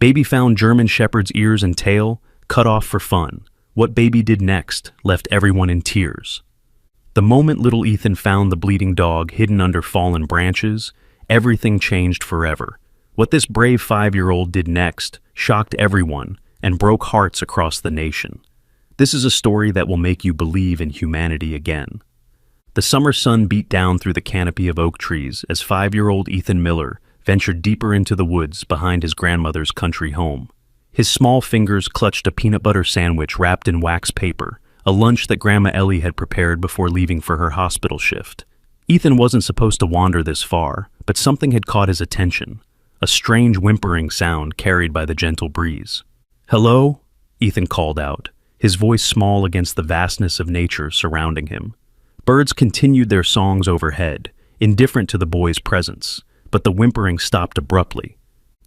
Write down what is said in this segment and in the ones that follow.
Baby found German Shepherd's ears and tail, cut off for fun. What baby did next left everyone in tears. The moment little Ethan found the bleeding dog hidden under fallen branches, everything changed forever. What this brave 5-year-old did next shocked everyone and broke hearts across the nation. This is a story that will make you believe in humanity again. The summer sun beat down through the canopy of oak trees as 5-year-old Ethan Miller ventured deeper into the woods behind his grandmother's country home. His small fingers clutched a peanut butter sandwich wrapped in wax paper, a lunch that Grandma Ellie had prepared before leaving for her hospital shift. Ethan wasn't supposed to wander this far, but something had caught his attention, a strange whimpering sound carried by the gentle breeze. "Hello?" Ethan called out, his voice small against the vastness of nature surrounding him. Birds continued their songs overhead, indifferent to the boy's presence, but the whimpering stopped abruptly.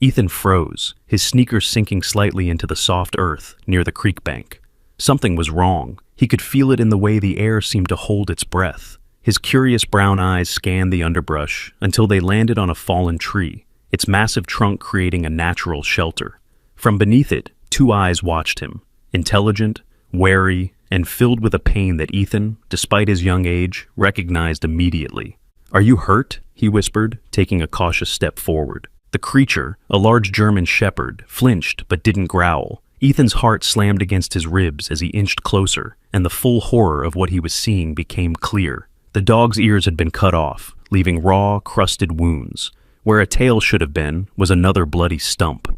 Ethan froze, his sneakers sinking slightly into the soft earth near the creek bank. Something was wrong. He could feel it in the way the air seemed to hold its breath. His curious brown eyes scanned the underbrush until they landed on a fallen tree, its massive trunk creating a natural shelter. From beneath it, 2 eyes watched him, intelligent, wary, and filled with a pain that Ethan, despite his young age, recognized immediately. "Are you hurt?" he whispered, taking a cautious step forward. The creature, a large German shepherd, flinched but didn't growl. Ethan's heart slammed against his ribs as he inched closer, and the full horror of what he was seeing became clear. The dog's ears had been cut off, leaving raw, crusted wounds. Where a tail should have been was another bloody stump.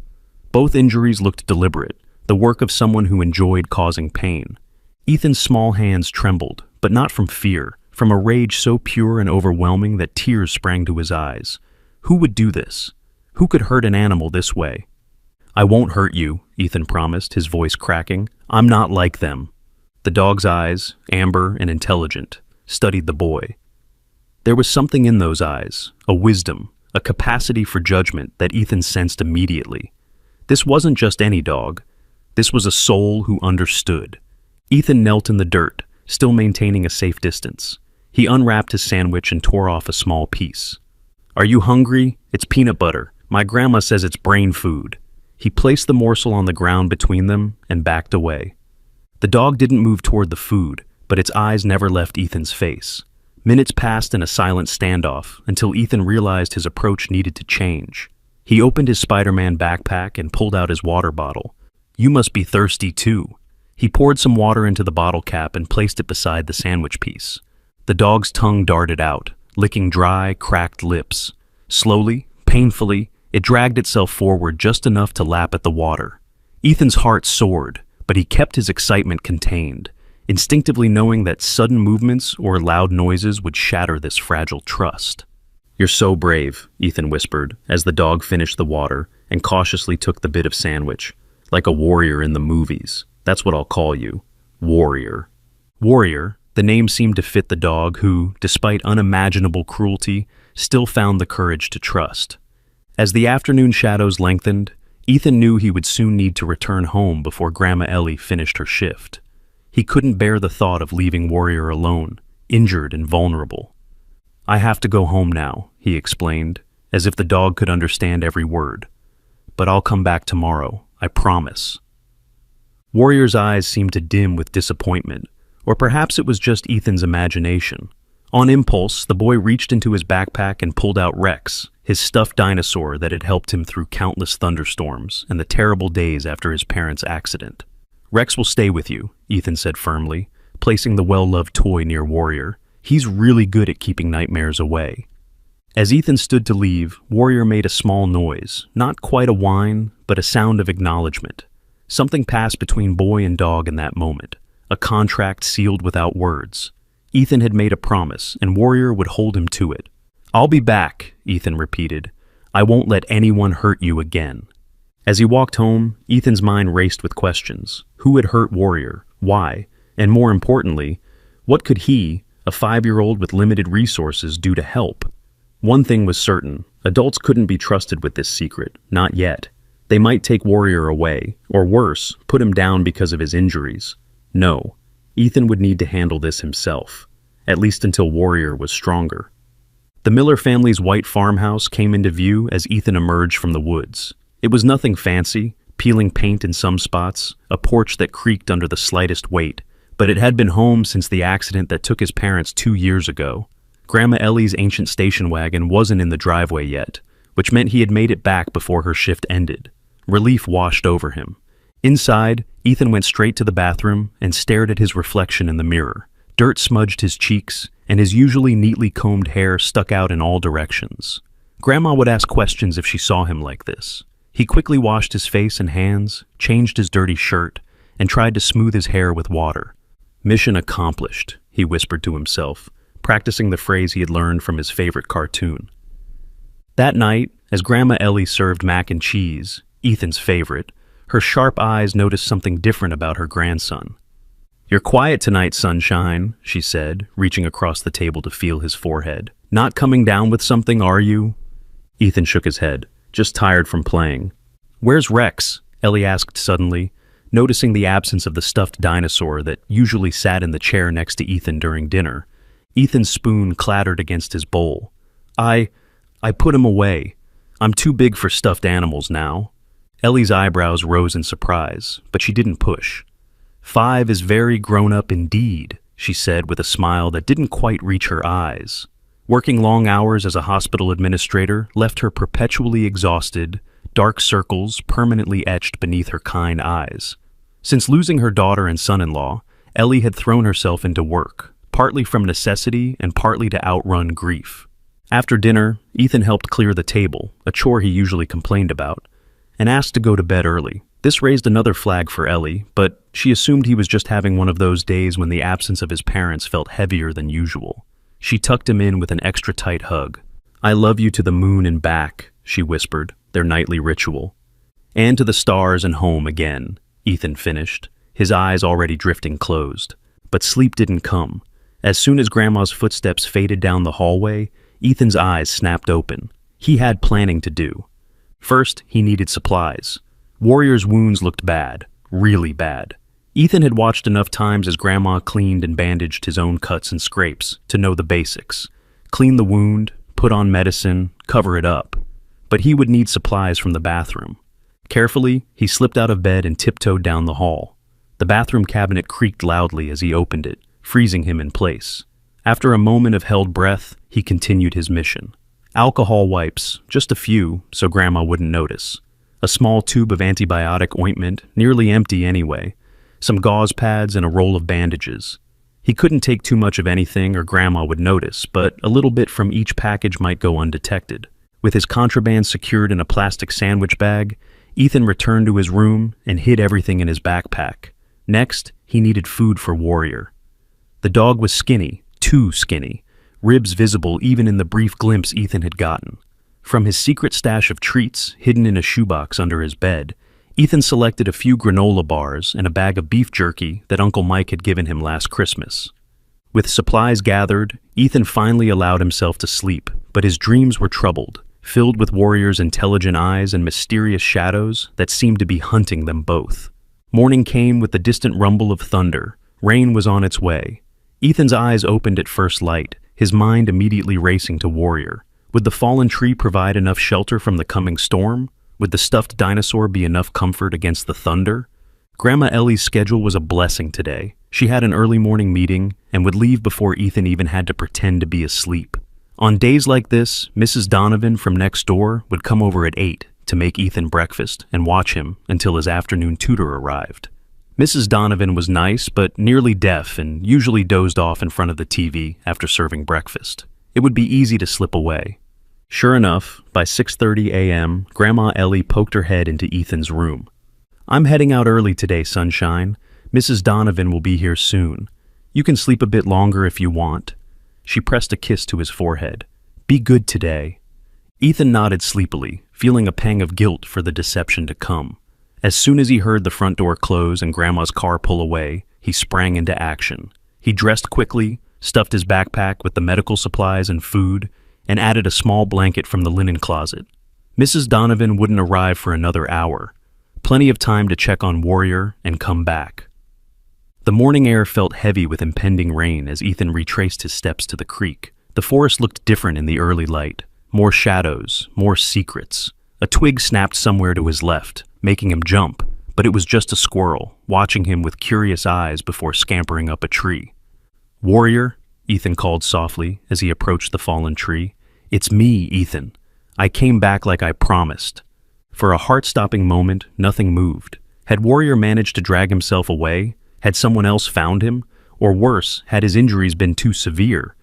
Both injuries looked deliberate, the work of someone who enjoyed causing pain. Ethan's small hands trembled, but not from fear, from a rage so pure and overwhelming that tears sprang to his eyes. Who would do this? Who could hurt an animal this way? "I won't hurt you," Ethan promised, his voice cracking. "I'm not like them." The dog's eyes, amber and intelligent, studied the boy. There was something in those eyes, a wisdom, a capacity for judgment that Ethan sensed immediately. This wasn't just any dog. This was a soul who understood. Ethan knelt in the dirt, still maintaining a safe distance. He unwrapped his sandwich and tore off a small piece. "Are you hungry? It's peanut butter. My grandma says it's brain food." He placed the morsel on the ground between them and backed away. The dog didn't move toward the food, but its eyes never left Ethan's face. Minutes passed in a silent standoff until Ethan realized his approach needed to change. He opened his Spider-Man backpack and pulled out his water bottle. "You must be thirsty too." He poured some water into the bottle cap and placed it beside the sandwich piece. The dog's tongue darted out, licking dry, cracked lips. Slowly, painfully, it dragged itself forward just enough to lap at the water. Ethan's heart soared, but he kept his excitement contained, instinctively knowing that sudden movements or loud noises would shatter this fragile trust. "You're so brave," Ethan whispered, as the dog finished the water and cautiously took the bit of sandwich. "Like a warrior in the movies. That's what I'll call you. Warrior." Warrior, the name seemed to fit the dog who, despite unimaginable cruelty, still found the courage to trust. As the afternoon shadows lengthened, Ethan knew he would soon need to return home before Grandma Ellie finished her shift. He couldn't bear the thought of leaving Warrior alone, injured and vulnerable. "I have to go home now," he explained, as if the dog could understand every word. "But I'll come back tomorrow, I promise." Warrior's eyes seemed to dim with disappointment, or perhaps it was just Ethan's imagination. On impulse, the boy reached into his backpack and pulled out Rex, his stuffed dinosaur that had helped him through countless thunderstorms and the terrible days after his parents' accident. "Rex will stay with you," Ethan said firmly, placing the well-loved toy near Warrior. "He's really good at keeping nightmares away." As Ethan stood to leave, Warrior made a small noise, not quite a whine, but a sound of acknowledgement. Something passed between boy and dog in that moment, a contract sealed without words. Ethan had made a promise, and Warrior would hold him to it. "I'll be back," Ethan repeated. "I won't let anyone hurt you again." As he walked home, Ethan's mind raced with questions. Who had hurt Warrior? Why? And more importantly, what could he, a 5-year-old with limited resources, do to help? One thing was certain. Adults couldn't be trusted with this secret, not yet. They might take Warrior away, or worse, put him down because of his injuries. No, Ethan would need to handle this himself, at least until Warrior was stronger. The Miller family's white farmhouse came into view as Ethan emerged from the woods. It was nothing fancy, peeling paint in some spots, a porch that creaked under the slightest weight, but it had been home since the accident that took his parents 2 years ago. Grandma Ellie's ancient station wagon wasn't in the driveway yet, which meant he had made it back before her shift ended. Relief washed over him. Inside, Ethan went straight to the bathroom and stared at his reflection in the mirror. Dirt smudged his cheeks, and his usually neatly combed hair stuck out in all directions. Grandma would ask questions if she saw him like this. He quickly washed his face and hands, changed his dirty shirt, and tried to smooth his hair with water. "Mission accomplished," he whispered to himself, practicing the phrase he had learned from his favorite cartoon. That night, as Grandma Ellie served mac and cheese, Ethan's favorite, her sharp eyes noticed something different about her grandson. "You're quiet tonight, sunshine," she said, reaching across the table to feel his forehead. "Not coming down with something, are you?" Ethan shook his head, just tired from playing. "Where's Rex?" Ellie asked suddenly, noticing the absence of the stuffed dinosaur that usually sat in the chair next to Ethan during dinner. Ethan's spoon clattered against his bowl. I put him away. I'm too big for stuffed animals now." Ellie's eyebrows rose in surprise, but she didn't push. "5 is very grown-up indeed," she said with a smile that didn't quite reach her eyes. Working long hours as a hospital administrator left her perpetually exhausted, dark circles permanently etched beneath her kind eyes. Since losing her daughter and son-in-law, Ellie had thrown herself into work, partly from necessity and partly to outrun grief. After dinner, Ethan helped clear the table, a chore he usually complained about, and asked to go to bed early. This raised another flag for Ellie, but she assumed he was just having one of those days when the absence of his parents felt heavier than usual. She tucked him in with an extra tight hug. "I love you to the moon and back," she whispered, their nightly ritual. "And to the stars and home again," Ethan finished, his eyes already drifting closed. But sleep didn't come. As soon as Grandma's footsteps faded down the hallway, Ethan's eyes snapped open. He had planning to do. First, he needed supplies. Warrior's wounds looked bad, really bad. Ethan had watched enough times as Grandma cleaned and bandaged his own cuts and scrapes to know the basics. Clean the wound, put on medicine, cover it up. But he would need supplies from the bathroom. Carefully, he slipped out of bed and tiptoed down the hall. The bathroom cabinet creaked loudly as he opened it, freezing him in place. After a moment of held breath, he continued his mission. Alcohol wipes, just a few, so Grandma wouldn't notice. A small tube of antibiotic ointment, nearly empty anyway. Some gauze pads and a roll of bandages. He couldn't take too much of anything or Grandma would notice, but a little bit from each package might go undetected. With his contraband secured in a plastic sandwich bag, Ethan returned to his room and hid everything in his backpack. Next, he needed food for Warrior. The dog was skinny, too skinny, ribs visible even in the brief glimpse Ethan had gotten. From his secret stash of treats hidden in a shoebox under his bed, Ethan selected a few granola bars and a bag of beef jerky that Uncle Mike had given him last Christmas. With supplies gathered, Ethan finally allowed himself to sleep, but his dreams were troubled, filled with Warrior's intelligent eyes and mysterious shadows that seemed to be hunting them both. Morning came with the distant rumble of thunder. Rain was on its way. Ethan's eyes opened at first light, his mind immediately racing to Warrior. Would the fallen tree provide enough shelter from the coming storm? Would the stuffed dinosaur be enough comfort against the thunder? Grandma Ellie's schedule was a blessing today. She had an early morning meeting and would leave before Ethan even had to pretend to be asleep. On days like this, Mrs. Donovan from next door would come over at 8 to make Ethan breakfast and watch him until his afternoon tutor arrived. Mrs. Donovan was nice but nearly deaf and usually dozed off in front of the TV after serving breakfast. It would be easy to slip away. Sure enough, by 6:30 a.m., Grandma Ellie poked her head into Ethan's room. "I'm heading out early today, sunshine. Mrs. Donovan will be here soon. You can sleep a bit longer if you want." She pressed a kiss to his forehead. "Be good today." Ethan nodded sleepily, feeling a pang of guilt for the deception to come. As soon as he heard the front door close and Grandma's car pull away, he sprang into action. He dressed quickly, stuffed his backpack with the medical supplies and food, and added a small blanket from the linen closet. Mrs. Donovan wouldn't arrive for another hour. Plenty of time to check on Warrior and come back. The morning air felt heavy with impending rain as Ethan retraced his steps to the creek. The forest looked different in the early light. More shadows, more secrets. A twig snapped somewhere to his left, making him jump, but it was just a squirrel, watching him with curious eyes before scampering up a tree. "Warrior," Ethan called softly as he approached the fallen tree. "It's me, Ethan. I came back like I promised." For a heart-stopping moment, nothing moved. Had Warrior managed to drag himself away? Had someone else found him? Or worse, had his injuries been too severe?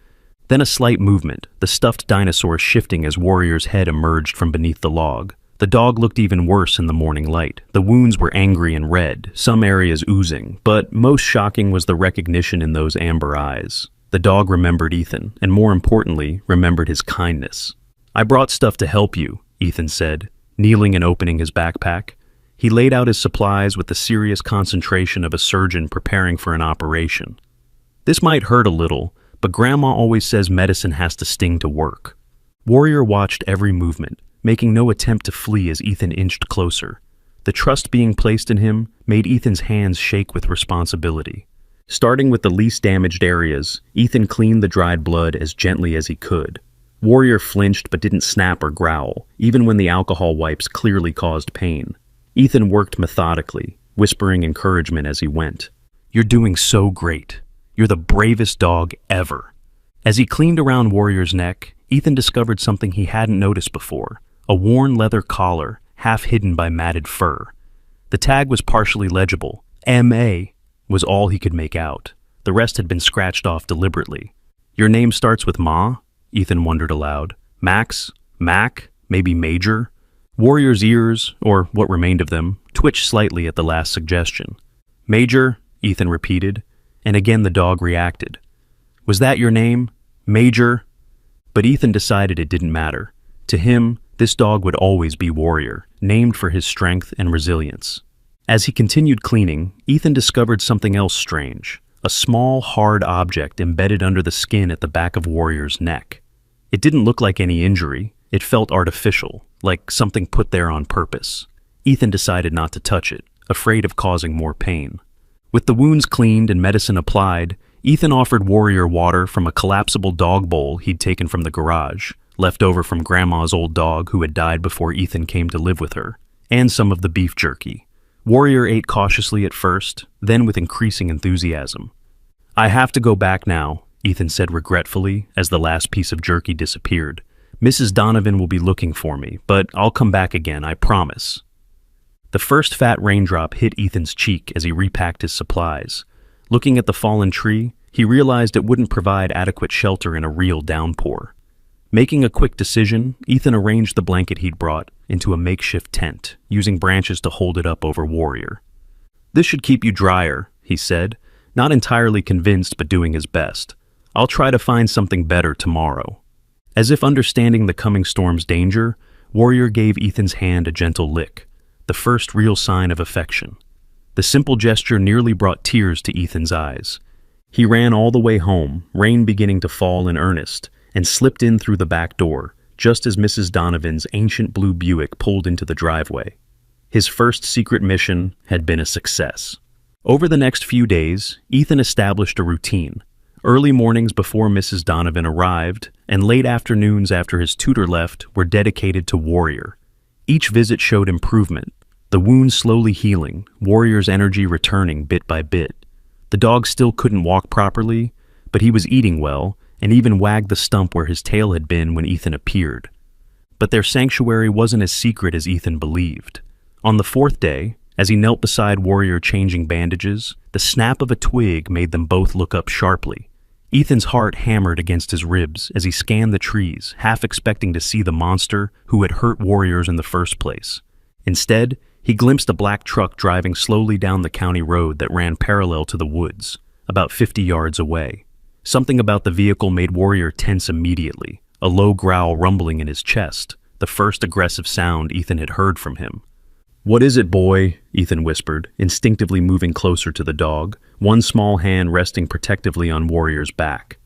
Then a slight movement, the stuffed dinosaur shifting as Warrior's head emerged from beneath the log. The dog looked even worse in the morning light. The wounds were angry and red, some areas oozing, but most shocking was the recognition in those amber eyes. The dog remembered Ethan, and more importantly, remembered his kindness. "I brought stuff to help you," Ethan said, kneeling and opening his backpack. He laid out his supplies with the serious concentration of a surgeon preparing for an operation. "This might hurt a little, but Grandma always says medicine has to sting to work." Warrior watched every movement, making no attempt to flee as Ethan inched closer. The trust being placed in him made Ethan's hands shake with responsibility. Starting with the least damaged areas, Ethan cleaned the dried blood as gently as he could. Warrior flinched but didn't snap or growl, even when the alcohol wipes clearly caused pain. Ethan worked methodically, whispering encouragement as he went. "You're doing so great. You're the bravest dog ever." As he cleaned around Warrior's neck, Ethan discovered something he hadn't noticed before, a worn leather collar, half hidden by matted fur. The tag was partially legible. M.A. was all he could make out. The rest had been scratched off deliberately. "Your name starts with Ma?" Ethan wondered aloud. "Max? Mac? Maybe Major?" Warrior's ears, or what remained of them, twitched slightly at the last suggestion. "Major?" Ethan repeated, and again the dog reacted. "Was that your name? Major?" But Ethan decided it didn't matter. To him, this dog would always be Warrior, named for his strength and resilience. As he continued cleaning, Ethan discovered something else strange, a small, hard object embedded under the skin at the back of Warrior's neck. It didn't look like any injury. It felt artificial, like something put there on purpose. Ethan decided not to touch it, afraid of causing more pain. With the wounds cleaned and medicine applied, Ethan offered Warrior water from a collapsible dog bowl he'd taken from the garage, left over from Grandma's old dog who had died before Ethan came to live with her, and some of the beef jerky. Warrior ate cautiously at first, then with increasing enthusiasm. "I have to go back now," Ethan said regretfully as the last piece of jerky disappeared. "Mrs. Donovan will be looking for me, but I'll come back again, I promise." The first fat raindrop hit Ethan's cheek as he repacked his supplies. Looking at the fallen tree, he realized it wouldn't provide adequate shelter in a real downpour. Making a quick decision, Ethan arranged the blanket he'd brought into a makeshift tent, using branches to hold it up over Warrior. "This should keep you drier," he said, not entirely convinced but doing his best. "I'll try to find something better tomorrow." As if understanding the coming storm's danger, Warrior gave Ethan's hand a gentle lick, the first real sign of affection. The simple gesture nearly brought tears to Ethan's eyes. He ran all the way home, rain beginning to fall in earnest, and slipped in through the back door, just as Mrs. Donovan's ancient blue Buick pulled into the driveway. His first secret mission had been a success. Over the next few days, Ethan established a routine. Early mornings before Mrs. Donovan arrived, and late afternoons after his tutor left were dedicated to Warrior. Each visit showed improvement, the wounds slowly healing, Warrior's energy returning bit by bit. The dog still couldn't walk properly, but he was eating well, and even wagged the stump where his tail had been when Ethan appeared. But their sanctuary wasn't as secret as Ethan believed. On the fourth day, as he knelt beside Warrior changing bandages, the snap of a twig made them both look up sharply. Ethan's heart hammered against his ribs as he scanned the trees, half expecting to see the monster who had hurt Warriors in the first place. Instead, he glimpsed a black truck driving slowly down the county road that ran parallel to the woods, about 50 yards away. Something about the vehicle made Warrior tense immediately, a low growl rumbling in his chest, the first aggressive sound Ethan had heard from him. "What is it, boy?" Ethan whispered, instinctively moving closer to the dog, one small hand resting protectively on Warrior's back.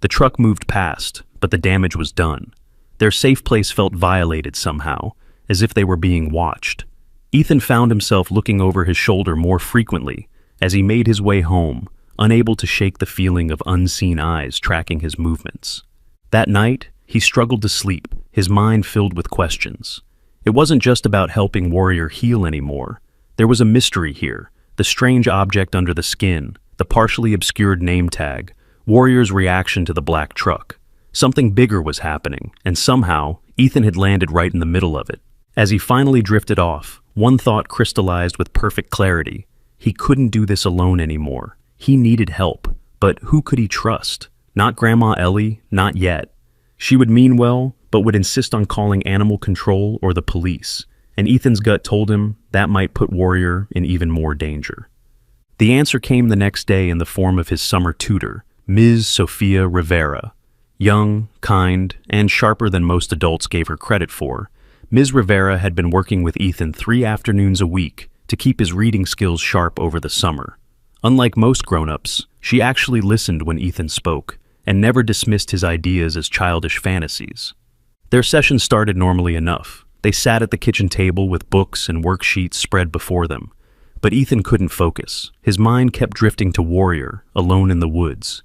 The truck moved past, but the damage was done. Their safe place felt violated somehow, as if they were being watched. Ethan found himself looking over his shoulder more frequently as he made his way home, unable to shake the feeling of unseen eyes tracking his movements. That night, he struggled to sleep, his mind filled with questions. It wasn't just about helping Warrior heal anymore. There was a mystery here, the strange object under the skin, the partially obscured name tag, Warrior's reaction to the black truck. Something bigger was happening, and somehow, Ethan had landed right in the middle of it. As he finally drifted off, one thought crystallized with perfect clarity. He couldn't do this alone anymore. He needed help, but who could he trust? Not Grandma Ellie, not yet. She would mean well, but would insist on calling animal control or the police, and Ethan's gut told him that might put Warrior in even more danger. The answer came the next day in the form of his summer tutor, Ms. Sophia Rivera. Young, kind, and sharper than most adults gave her credit for, Ms. Rivera had been working with Ethan 3 afternoons a week to keep his reading skills sharp over the summer. Unlike most grown-ups, she actually listened when Ethan spoke and never dismissed his ideas as childish fantasies. Their session started normally enough. They sat at the kitchen table with books and worksheets spread before them. But Ethan couldn't focus. His mind kept drifting to Warrior, alone in the woods.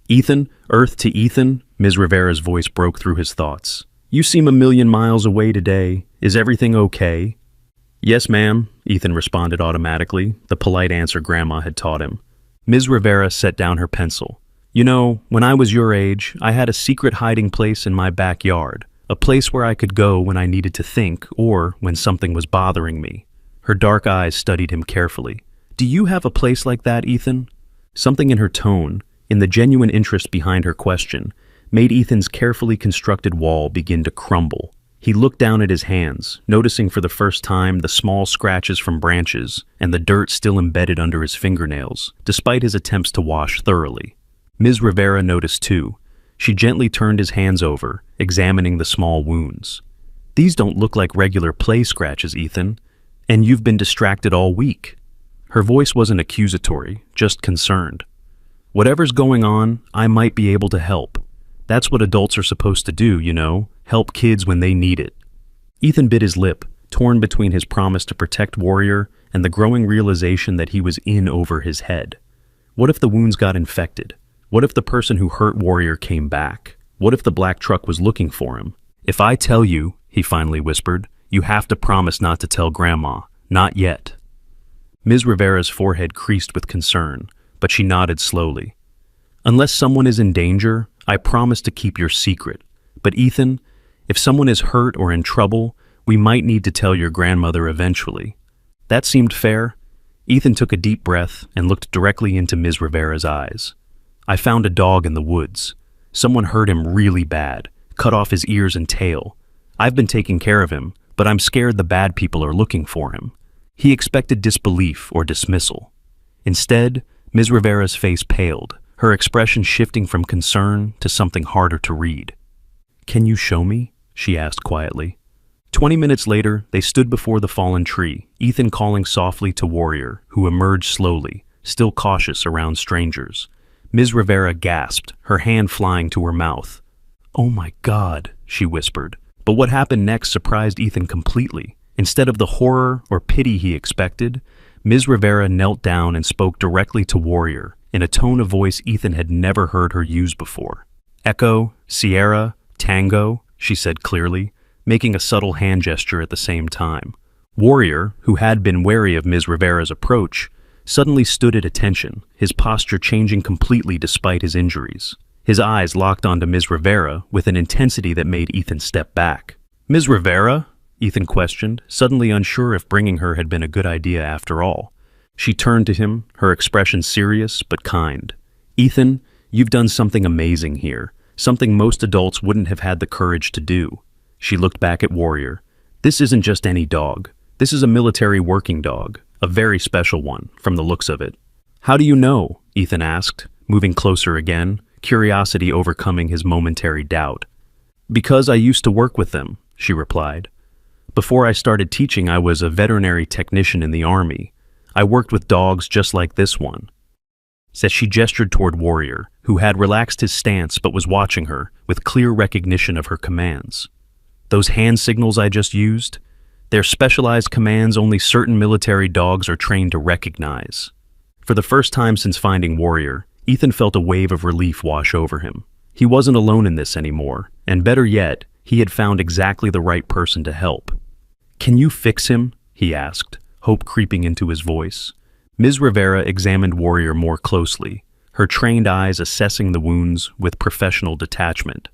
"Ethan, Earth to Ethan," Ms. Rivera's voice broke through his thoughts. "You seem a million miles away today. Is everything okay?" "Yes, ma'am," Ethan responded automatically, the polite answer Grandma had taught him. Ms. Rivera set down her pencil. "You know, when I was your age, I had a secret hiding place in my backyard, a place where I could go when I needed to think or when something was bothering me." Her dark eyes studied him carefully. "Do you have a place like that, Ethan?" Something in her tone, in the genuine interest behind her question, made Ethan's carefully constructed wall begin to crumble. He looked down at his hands, noticing for the first time the small scratches from branches and the dirt still embedded under his fingernails, despite his attempts to wash thoroughly. Ms. Rivera noticed too. She gently turned his hands over, examining the small wounds. "These don't look like regular play scratches, Ethan, and you've been distracted all week." Her voice wasn't accusatory, just concerned. "Whatever's going on, I might be able to help. That's what adults are supposed to do, you know, help kids when they need it." Ethan bit his lip, torn between his promise to protect Warrior and the growing realization that he was in over his head. What if the wounds got infected? What if the person who hurt Warrior came back? What if the black truck was looking for him? "If I tell you," he finally whispered, "you have to promise not to tell Grandma. Not yet." Ms. Rivera's forehead creased with concern, but she nodded slowly. "Unless someone is in danger, I promise to keep your secret. But Ethan, if someone is hurt or in trouble, we might need to tell your grandmother eventually." That seemed fair. Ethan took a deep breath and looked directly into Ms. Rivera's eyes. "I found a dog in the woods. Someone hurt him really bad, cut off his ears and tail. I've been taking care of him, but I'm scared the bad people are looking for him." He expected disbelief or dismissal. Instead, Ms. Rivera's face paled, her expression shifting from concern to something harder to read. "Can you show me?" she asked quietly. 20 minutes later, they stood before the fallen tree, Ethan calling softly to Warrior, who emerged slowly, still cautious around strangers. Ms. Rivera gasped, her hand flying to her mouth. "Oh my God," she whispered. But what happened next surprised Ethan completely. Instead of the horror or pity he expected, Ms. Rivera knelt down and spoke directly to Warrior, in a tone of voice Ethan had never heard her use before. "Echo, Sierra, Tango," she said clearly, making a subtle hand gesture at the same time. Warrior, who had been wary of Ms. Rivera's approach, suddenly stood at attention, his posture changing completely despite his injuries. His eyes locked onto Ms. Rivera with an intensity that made Ethan step back. "Ms. Rivera?" Ethan questioned, suddenly unsure if bringing her had been a good idea after all. She turned to him, her expression serious but kind. "Ethan, you've done something amazing here, something most adults wouldn't have had the courage to do." She looked back at Warrior. "This isn't just any dog. This is a military working dog, a very special one, from the looks of it." "How do you know?" Ethan asked, moving closer again, curiosity overcoming his momentary doubt. "Because I used to work with them," she replied. "Before I started teaching, I was a veterinary technician in the Army. I worked with dogs just like this one." As she gestured toward Warrior, who had relaxed his stance but was watching her, with clear recognition of her commands. "Those hand signals I just used? They're specialized commands only certain military dogs are trained to recognize." For the first time since finding Warrior, Ethan felt a wave of relief wash over him. He wasn't alone in this anymore, and better yet, he had found exactly the right person to help. "Can you fix him?" he asked, hope creeping into his voice. Ms. Rivera examined Warrior more closely, her trained eyes assessing the wounds with professional detachment.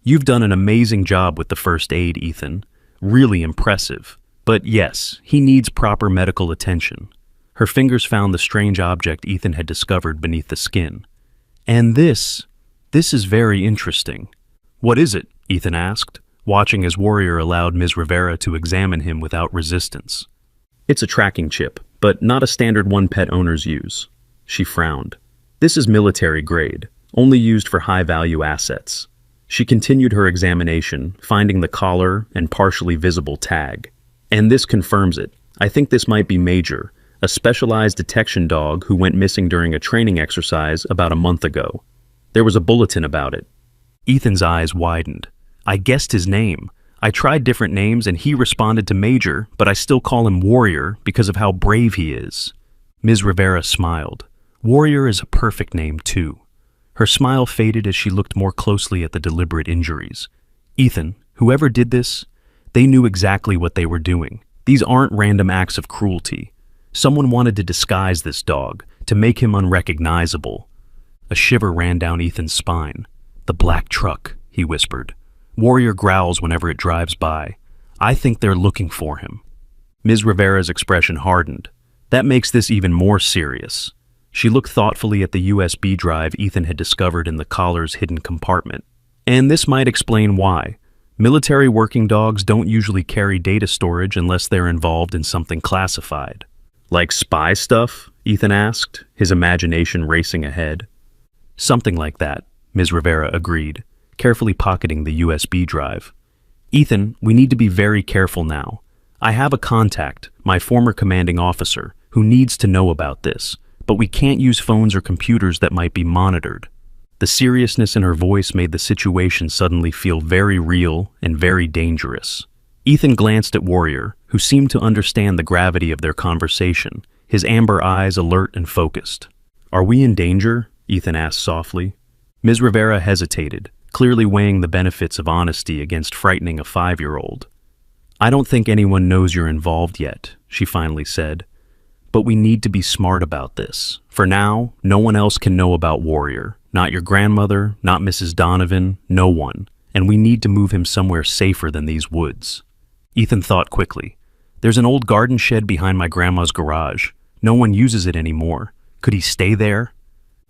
"You've done an amazing job with the first aid, Ethan. Really impressive. But yes, he needs proper medical attention." Her fingers found the strange object Ethan had discovered beneath the skin. "And this is very interesting." "What is it?" Ethan asked, watching as Warrior allowed Ms. Rivera to examine him without resistance. "It's a tracking chip, but not a standard one pet owners use." She frowned. "This is military grade, only used for high-value assets." She continued her examination, finding the collar and partially visible tag. "And this confirms it. I think this might be Major, a specialized detection dog who went missing during a training exercise about a month ago. There was a bulletin about it." Ethan's eyes widened. "I guessed his name. I tried different names and he responded to Major, but I still call him Warrior because of how brave he is." Ms. Rivera smiled. "Warrior is a perfect name, too." Her smile faded as she looked more closely at the deliberate injuries. "Ethan, whoever did this, they knew exactly what they were doing. These aren't random acts of cruelty. Someone wanted to disguise this dog, to make him unrecognizable." A shiver ran down Ethan's spine. "The black truck," he whispered. "Warrior growls whenever it drives by. I think they're looking for him." Ms. Rivera's expression hardened. "That makes this even more serious." She looked thoughtfully at the USB drive Ethan had discovered in the collar's hidden compartment. "And this might explain why. Military working dogs don't usually carry data storage unless they're involved in something classified." "Like spy stuff?" Ethan asked, his imagination racing ahead. "Something like that," Ms. Rivera agreed, carefully pocketing the USB drive. "Ethan, we need to be very careful now. I have a contact, my former commanding officer, who needs to know about this, but we can't use phones or computers that might be monitored." The seriousness in her voice made the situation suddenly feel very real and very dangerous. Ethan glanced at Warrior, who seemed to understand the gravity of their conversation, his amber eyes alert and focused. "Are we in danger?" Ethan asked softly. Ms. Rivera hesitated, clearly weighing the benefits of honesty against frightening a 5-year-old. "I don't think anyone knows you're involved yet," she finally said. "But we need to be smart about this. For now, no one else can know about Warrior. Not your grandmother, not Mrs. Donovan, no one. And we need to move him somewhere safer than these woods." Ethan thought quickly. "There's an old garden shed behind my grandma's garage. No one uses it anymore. Could he stay there?"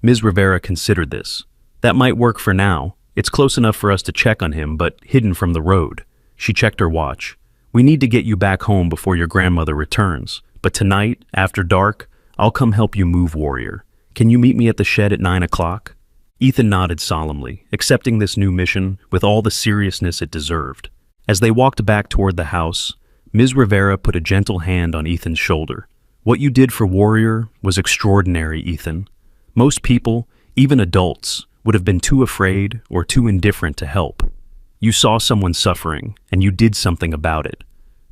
Ms. Rivera considered this. "That might work for now. It's close enough for us to check on him, but hidden from the road." She checked her watch. "We need to get you back home before your grandmother returns. But tonight, after dark, I'll come help you move Warrior. Can you meet me at the shed at 9 o'clock? Ethan nodded solemnly, accepting this new mission with all the seriousness it deserved. As they walked back toward the house, Ms. Rivera put a gentle hand on Ethan's shoulder. "What you did for Warrior was extraordinary, Ethan. Most people, even adults, would have been too afraid or too indifferent to help. You saw someone suffering, and you did something about it.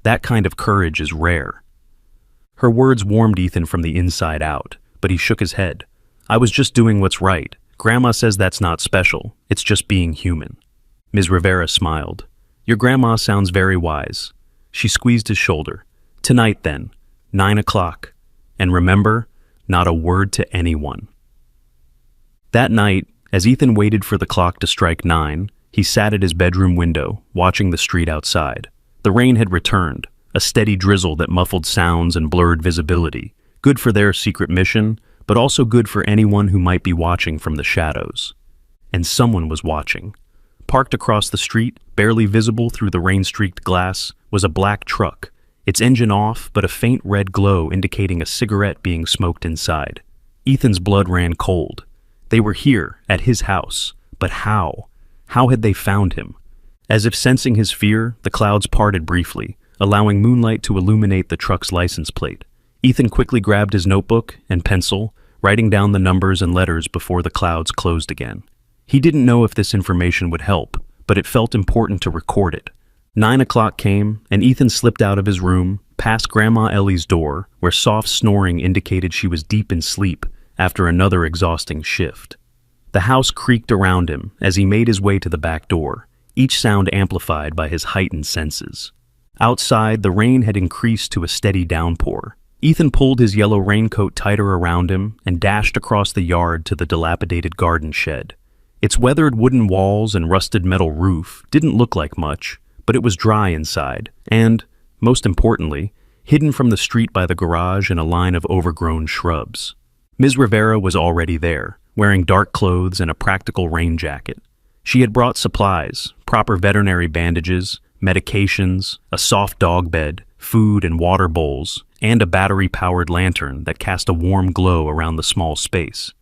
That kind of courage is rare." Her words warmed Ethan from the inside out, but he shook his head. "I was just doing what's right. Grandma says that's not special. It's just being human." Ms. Rivera smiled. "Your grandma sounds very wise." She squeezed his shoulder. "Tonight, then, 9 o'clock. And remember, not a word to anyone." That night, as Ethan waited for the clock to strike 9, he sat at his bedroom window, watching the street outside. The rain had returned, a steady drizzle that muffled sounds and blurred visibility, good for their secret mission, but also good for anyone who might be watching from the shadows. And someone was watching. Parked across the street, barely visible through the rain-streaked glass, was a black truck, its engine off but a faint red glow indicating a cigarette being smoked inside. Ethan's blood ran cold. They were here, at his house. But how? How had they found him? As if sensing his fear, the clouds parted briefly, allowing moonlight to illuminate the truck's license plate. Ethan quickly grabbed his notebook and pencil, writing down the numbers and letters before the clouds closed again. He didn't know if this information would help, but it felt important to record it. 9 o'clock came, and Ethan slipped out of his room, past Grandma Ellie's door, where soft snoring indicated she was deep in sleep after another exhausting shift. The house creaked around him as he made his way to the back door, each sound amplified by his heightened senses. Outside, the rain had increased to a steady downpour. Ethan pulled his yellow raincoat tighter around him and dashed across the yard to the dilapidated garden shed. Its weathered wooden walls and rusted metal roof didn't look like much, but it was dry inside, and, most importantly, hidden from the street by the garage in a line of overgrown shrubs. Ms. Rivera was already there, wearing dark clothes and a practical rain jacket. She had brought supplies, proper veterinary bandages, medications, a soft dog bed, food and water bowls, and a battery-powered lantern that cast a warm glow around the small space.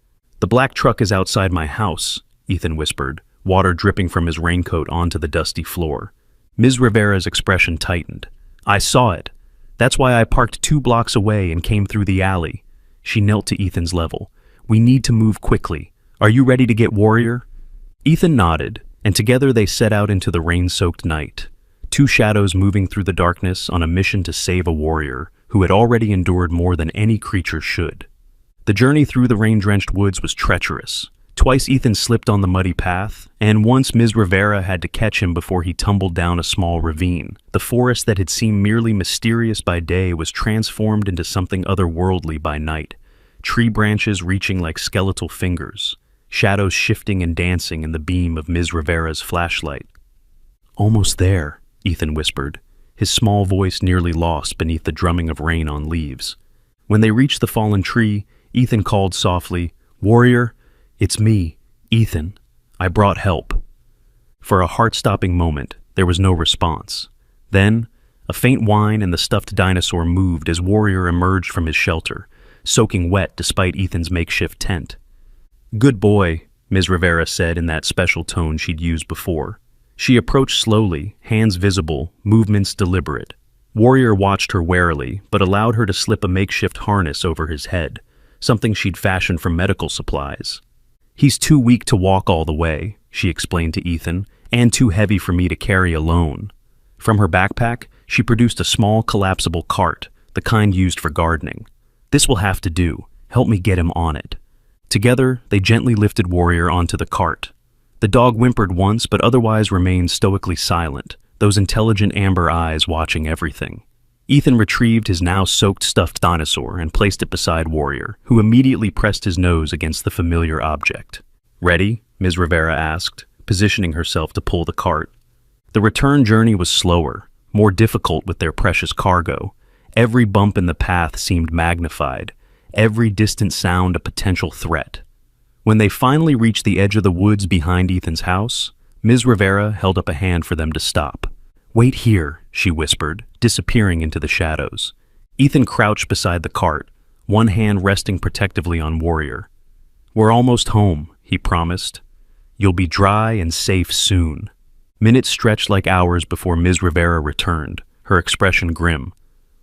"The black truck is outside my house," Ethan whispered, water dripping from his raincoat onto the dusty floor. Ms. Rivera's expression tightened. "I saw it. That's why I parked 2 blocks away and came through the alley." She knelt to Ethan's level. "We need to move quickly. Are you ready to get Warrior?" Ethan nodded, and together they set out into the rain-soaked night. 2 shadows moving through the darkness on a mission to save a warrior who had already endured more than any creature should. The journey through the rain-drenched woods was treacherous. Twice Ethan slipped on the muddy path, and once Ms. Rivera had to catch him before he tumbled down a small ravine. The forest that had seemed merely mysterious by day was transformed into something otherworldly by night, tree branches reaching like skeletal fingers, shadows shifting and dancing in the beam of Ms. Rivera's flashlight. "Almost there," Ethan whispered, his small voice nearly lost beneath the drumming of rain on leaves. When they reached the fallen tree, Ethan called softly, "Warrior, it's me, Ethan. I brought help." For a heart-stopping moment, there was no response. Then, a faint whine and the stuffed dinosaur moved as Warrior emerged from his shelter, soaking wet despite Ethan's makeshift tent. "Good boy," Ms. Rivera said in that special tone she'd used before. She approached slowly, hands visible, movements deliberate. Warrior watched her warily, but allowed her to slip a makeshift harness over his head, something she'd fashioned from medical supplies. "He's too weak to walk all the way," she explained to Ethan, "and too heavy for me to carry alone." From her backpack, she produced a small collapsible cart, the kind used for gardening. "This will have to do. Help me get him on it." Together, they gently lifted Warrior onto the cart. The dog whimpered once, but otherwise remained stoically silent, those intelligent amber eyes watching everything. Ethan retrieved his now soaked stuffed dinosaur and placed it beside Warrior, who immediately pressed his nose against the familiar object. "Ready?" Ms. Rivera asked, positioning herself to pull the cart. The return journey was slower, more difficult with their precious cargo. Every bump in the path seemed magnified, every distant sound a potential threat. When they finally reached the edge of the woods behind Ethan's house, Ms. Rivera held up a hand for them to stop. "Wait here," she whispered, disappearing into the shadows. Ethan crouched beside the cart, one hand resting protectively on Warrior. "We're almost home," he promised. "You'll be dry and safe soon." Minutes stretched like hours before Ms. Rivera returned, her expression grim.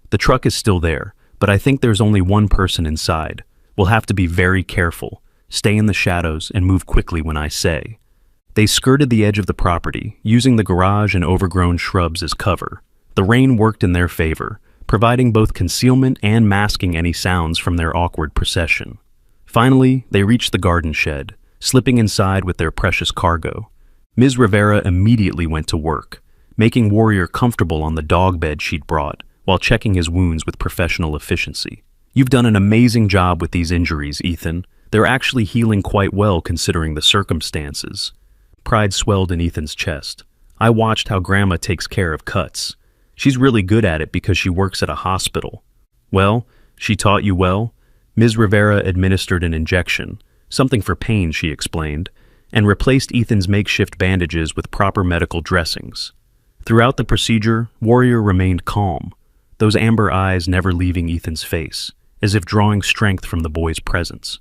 "The truck is still there, but I think there's only one person inside. We'll have to be very careful. Stay in the shadows and move quickly when I say." They skirted the edge of the property, using the garage and overgrown shrubs as cover. The rain worked in their favor, providing both concealment and masking any sounds from their awkward procession. Finally, they reached the garden shed, slipping inside with their precious cargo. Ms. Rivera immediately went to work, making Warrior comfortable on the dog bed she'd brought, while checking his wounds with professional efficiency. "You've done an amazing job with these injuries, Ethan. They're actually healing quite well considering the circumstances." Pride swelled in Ethan's chest. "I watched how Grandma takes care of cuts. She's really good at it because she works at a hospital." "Well, she taught you well?" Ms. Rivera administered an injection, something for pain, she explained, and replaced Ethan's makeshift bandages with proper medical dressings. Throughout the procedure, Warrior remained calm, those amber eyes never leaving Ethan's face, as if drawing strength from the boy's presence.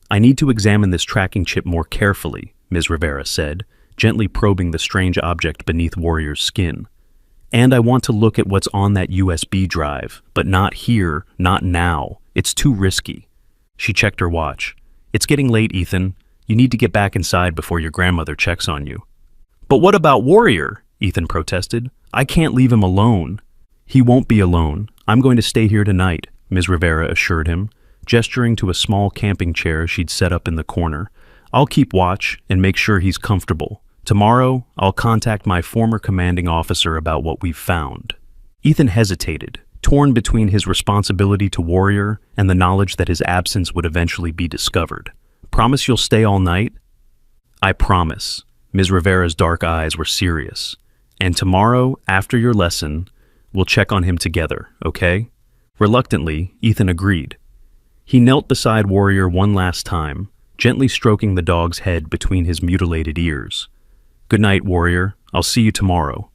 "I need to examine this tracking chip more carefully," Ms. Rivera said, gently probing the strange object beneath Warrior's skin. "And I want to look at what's on that USB drive, but not here, not now. It's too risky." She checked her watch. "It's getting late, Ethan. You need to get back inside before your grandmother checks on you." "But what about Warrior?" Ethan protested. "I can't leave him alone." "He won't be alone. I'm going to stay here tonight," Ms. Rivera assured him, gesturing to a small camping chair she'd set up in the corner. "I'll keep watch and make sure he's comfortable. Tomorrow, I'll contact my former commanding officer about what we've found." Ethan hesitated, torn between his responsibility to Warrior and the knowledge that his absence would eventually be discovered. "Promise you'll stay all night?" "I promise." Ms. Rivera's dark eyes were serious. "And tomorrow, after your lesson, we'll check on him together, okay?" Reluctantly, Ethan agreed. He knelt beside Warrior one last time, gently stroking the dog's head between his mutilated ears. "Good night, Warrior. I'll see you tomorrow."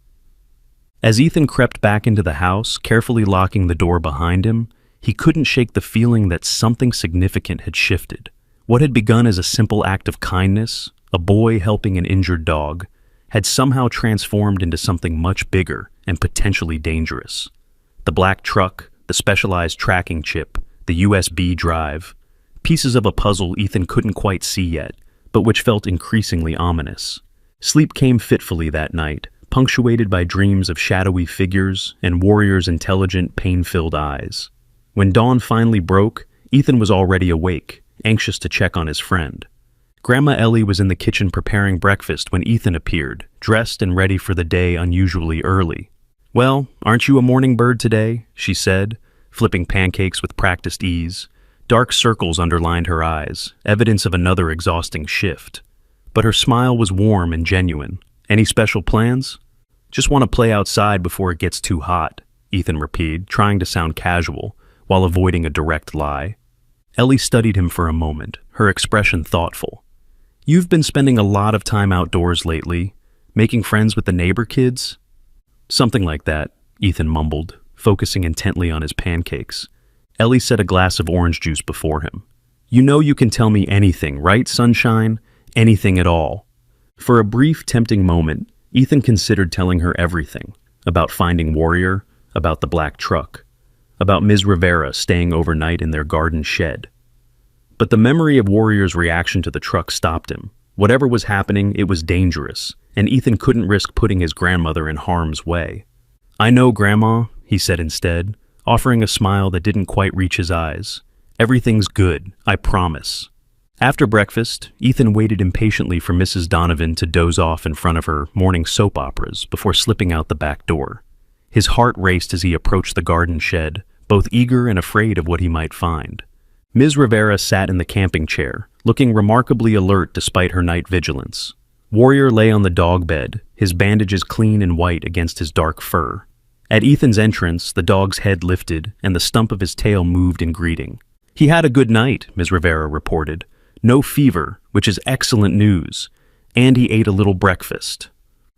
As Ethan crept back into the house, carefully locking the door behind him, he couldn't shake the feeling that something significant had shifted. What had begun as a simple act of kindness, a boy helping an injured dog, had somehow transformed into something much bigger and potentially dangerous. The black truck, the specialized tracking chip, the USB drive, pieces of a puzzle Ethan couldn't quite see yet, but which felt increasingly ominous. Sleep came fitfully that night, punctuated by dreams of shadowy figures and Warrior's intelligent, pain-filled eyes. When dawn finally broke, Ethan was already awake, anxious to check on his friend. Grandma Ellie was in the kitchen preparing breakfast when Ethan appeared, dressed and ready for the day unusually early. "Well, aren't you a morning bird today?" she said, flipping pancakes with practiced ease. Dark circles underlined her eyes, evidence of another exhausting shift. But her smile was warm and genuine. "Any special plans?" "Just want to play outside before it gets too hot," Ethan repeated, trying to sound casual, while avoiding a direct lie. Ellie studied him for a moment, her expression thoughtful. "You've been spending a lot of time outdoors lately, making friends with the neighbor kids?" "Something like that," Ethan mumbled, focusing intently on his pancakes. Ellie set a glass of orange juice before him. "You know you can tell me anything, right, sunshine? Anything at all." For a brief, tempting moment, Ethan considered telling her everything, about finding Warrior, about the black truck, about Ms. Rivera staying overnight in their garden shed. But the memory of Warrior's reaction to the truck stopped him. Whatever was happening, it was dangerous, and Ethan couldn't risk putting his grandmother in harm's way. "I know, Grandma," he said instead, offering a smile that didn't quite reach his eyes. "Everything's good, I promise." After breakfast, Ethan waited impatiently for Mrs. Donovan to doze off in front of her morning soap operas before slipping out the back door. His heart raced as he approached the garden shed, both eager and afraid of what he might find. Ms. Rivera sat in the camping chair, looking remarkably alert despite her night vigilance. Warrior lay on the dog bed, his bandages clean and white against his dark fur. At Ethan's entrance, the dog's head lifted and the stump of his tail moved in greeting. "He had a good night," Ms. Rivera reported. "No fever, which is excellent news. And he ate a little breakfast."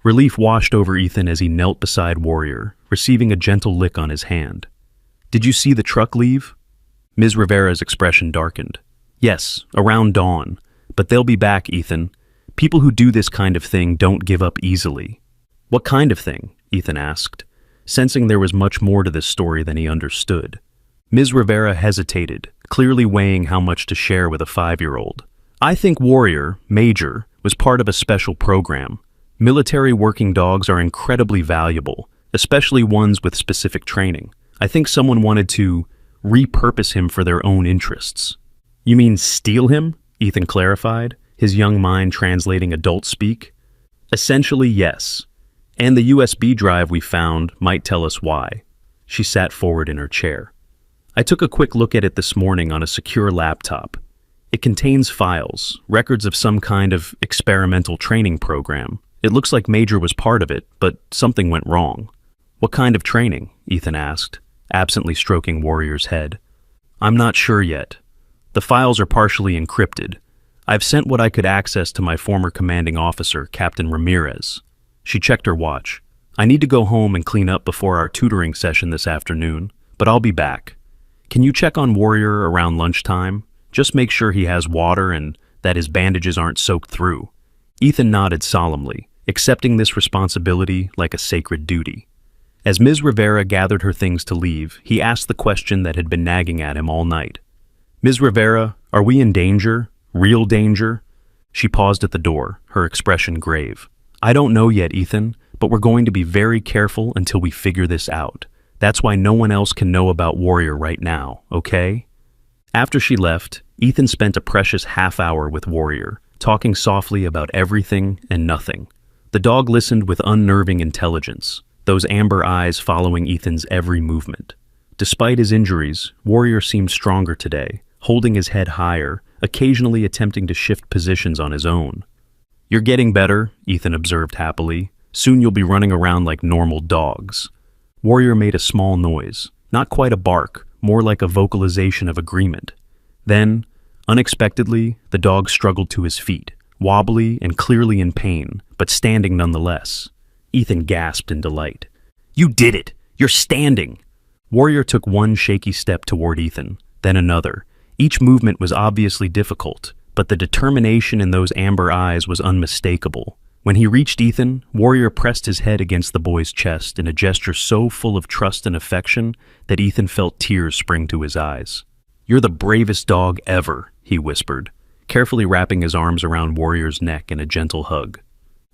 Relief washed over Ethan as he knelt beside Warrior, receiving a gentle lick on his hand. "Did you see the truck leave?" Ms. Rivera's expression darkened. "Yes, around dawn. But they'll be back, Ethan. People who do this kind of thing don't give up easily." "What kind of thing?" Ethan asked, sensing there was much more to this story than he understood. Ms. Rivera hesitated, clearly weighing how much to share with a 5-year-old. "I think Warrior, Major, was part of a special program. Military working dogs are incredibly valuable, especially ones with specific training. I think someone wanted to repurpose him for their own interests." "You mean steal him?" Ethan clarified, his young mind translating adult speak. "Essentially, yes. And the USB drive we found might tell us why." She sat forward in her chair. "I took a quick look at it this morning on a secure laptop. It contains files, records of some kind of experimental training program. It looks like Major was part of it, but something went wrong." "What kind of training?" Ethan asked, absently stroking Warrior's head. "I'm not sure yet. The files are partially encrypted. I've sent what I could access to my former commanding officer, Captain Ramirez." She checked her watch. "I need to go home and clean up before our tutoring session this afternoon, but I'll be back. Can you check on Warrior around lunchtime? Just make sure he has water and that his bandages aren't soaked through." Ethan nodded solemnly, accepting this responsibility like a sacred duty. As Ms. Rivera gathered her things to leave, he asked the question that had been nagging at him all night. "Ms. Rivera, are we in danger? Real danger?" She paused at the door, her expression grave. "I don't know yet, Ethan, but we're going to be very careful until we figure this out. That's why no one else can know about Warrior right now, okay?" After she left, Ethan spent a precious half-hour with Warrior, talking softly about everything and nothing. The dog listened with unnerving intelligence, those amber eyes following Ethan's every movement. Despite his injuries, Warrior seemed stronger today, holding his head higher, occasionally attempting to shift positions on his own. "You're getting better," Ethan observed happily. "Soon you'll be running around like normal dogs." Warrior made a small noise, not quite a bark, more like a vocalization of agreement. Then, unexpectedly, the dog struggled to his feet, wobbly and clearly in pain, but standing nonetheless. Ethan gasped in delight. "You did it! You're standing!" Warrior took one shaky step toward Ethan, then another. Each movement was obviously difficult, but the determination in those amber eyes was unmistakable. When he reached Ethan, Warrior pressed his head against the boy's chest in a gesture so full of trust and affection that Ethan felt tears spring to his eyes. "You're the bravest dog ever," he whispered, carefully wrapping his arms around Warrior's neck in a gentle hug.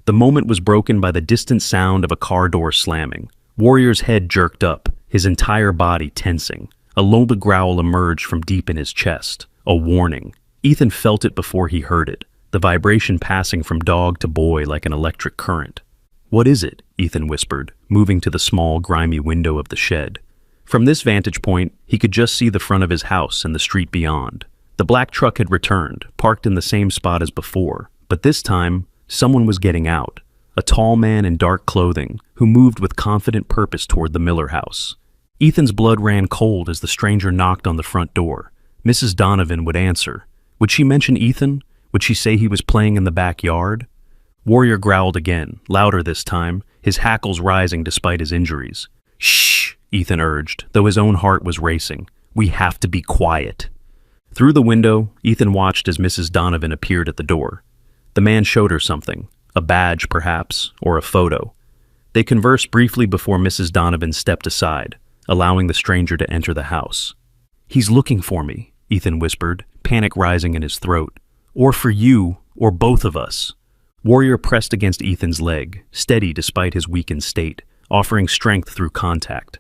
The moment was broken by the distant sound of a car door slamming. Warrior's head jerked up, his entire body tensing. A low growl emerged from deep in his chest, a warning. Ethan felt it before he heard it, the vibration passing from dog to boy like an electric current. "What is it?" Ethan whispered, moving to the small, grimy window of the shed. From this vantage point, he could just see the front of his house and the street beyond. The black truck had returned, parked in the same spot as before, but this time, someone was getting out. A tall man in dark clothing, who moved with confident purpose toward the Miller house. Ethan's blood ran cold as the stranger knocked on the front door. Mrs. Donovan would answer. Would she mention Ethan? Would she say he was playing in the backyard? Warrior growled again, louder this time, his hackles rising despite his injuries. "Shh," Ethan urged, though his own heart was racing. "We have to be quiet." Through the window, Ethan watched as Mrs. Donovan appeared at the door. The man showed her something, a badge perhaps, or a photo. They conversed briefly before Mrs. Donovan stepped aside, allowing the stranger to enter the house. "He's looking for me," Ethan whispered, panic rising in his throat. "Or for you, or both of us." Warrior pressed against Ethan's leg, steady despite his weakened state, offering strength through contact.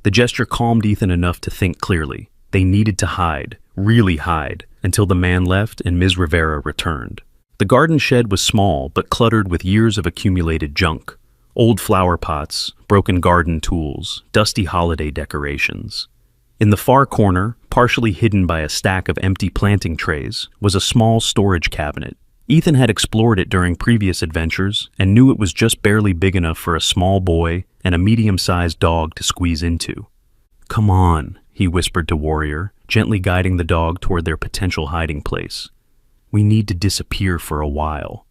The gesture calmed Ethan enough to think clearly. They needed to hide, really hide, until the man left and Ms. Rivera returned. The garden shed was small but cluttered with years of accumulated junk. Old flower pots, broken garden tools, dusty holiday decorations. In the far corner, partially hidden by a stack of empty planting trays, was a small storage cabinet. Ethan had explored it during previous adventures and knew it was just barely big enough for a small boy and a medium-sized dog to squeeze into. "Come on," he whispered to Warrior, gently guiding the dog toward their potential hiding place. "We need to disappear for a while."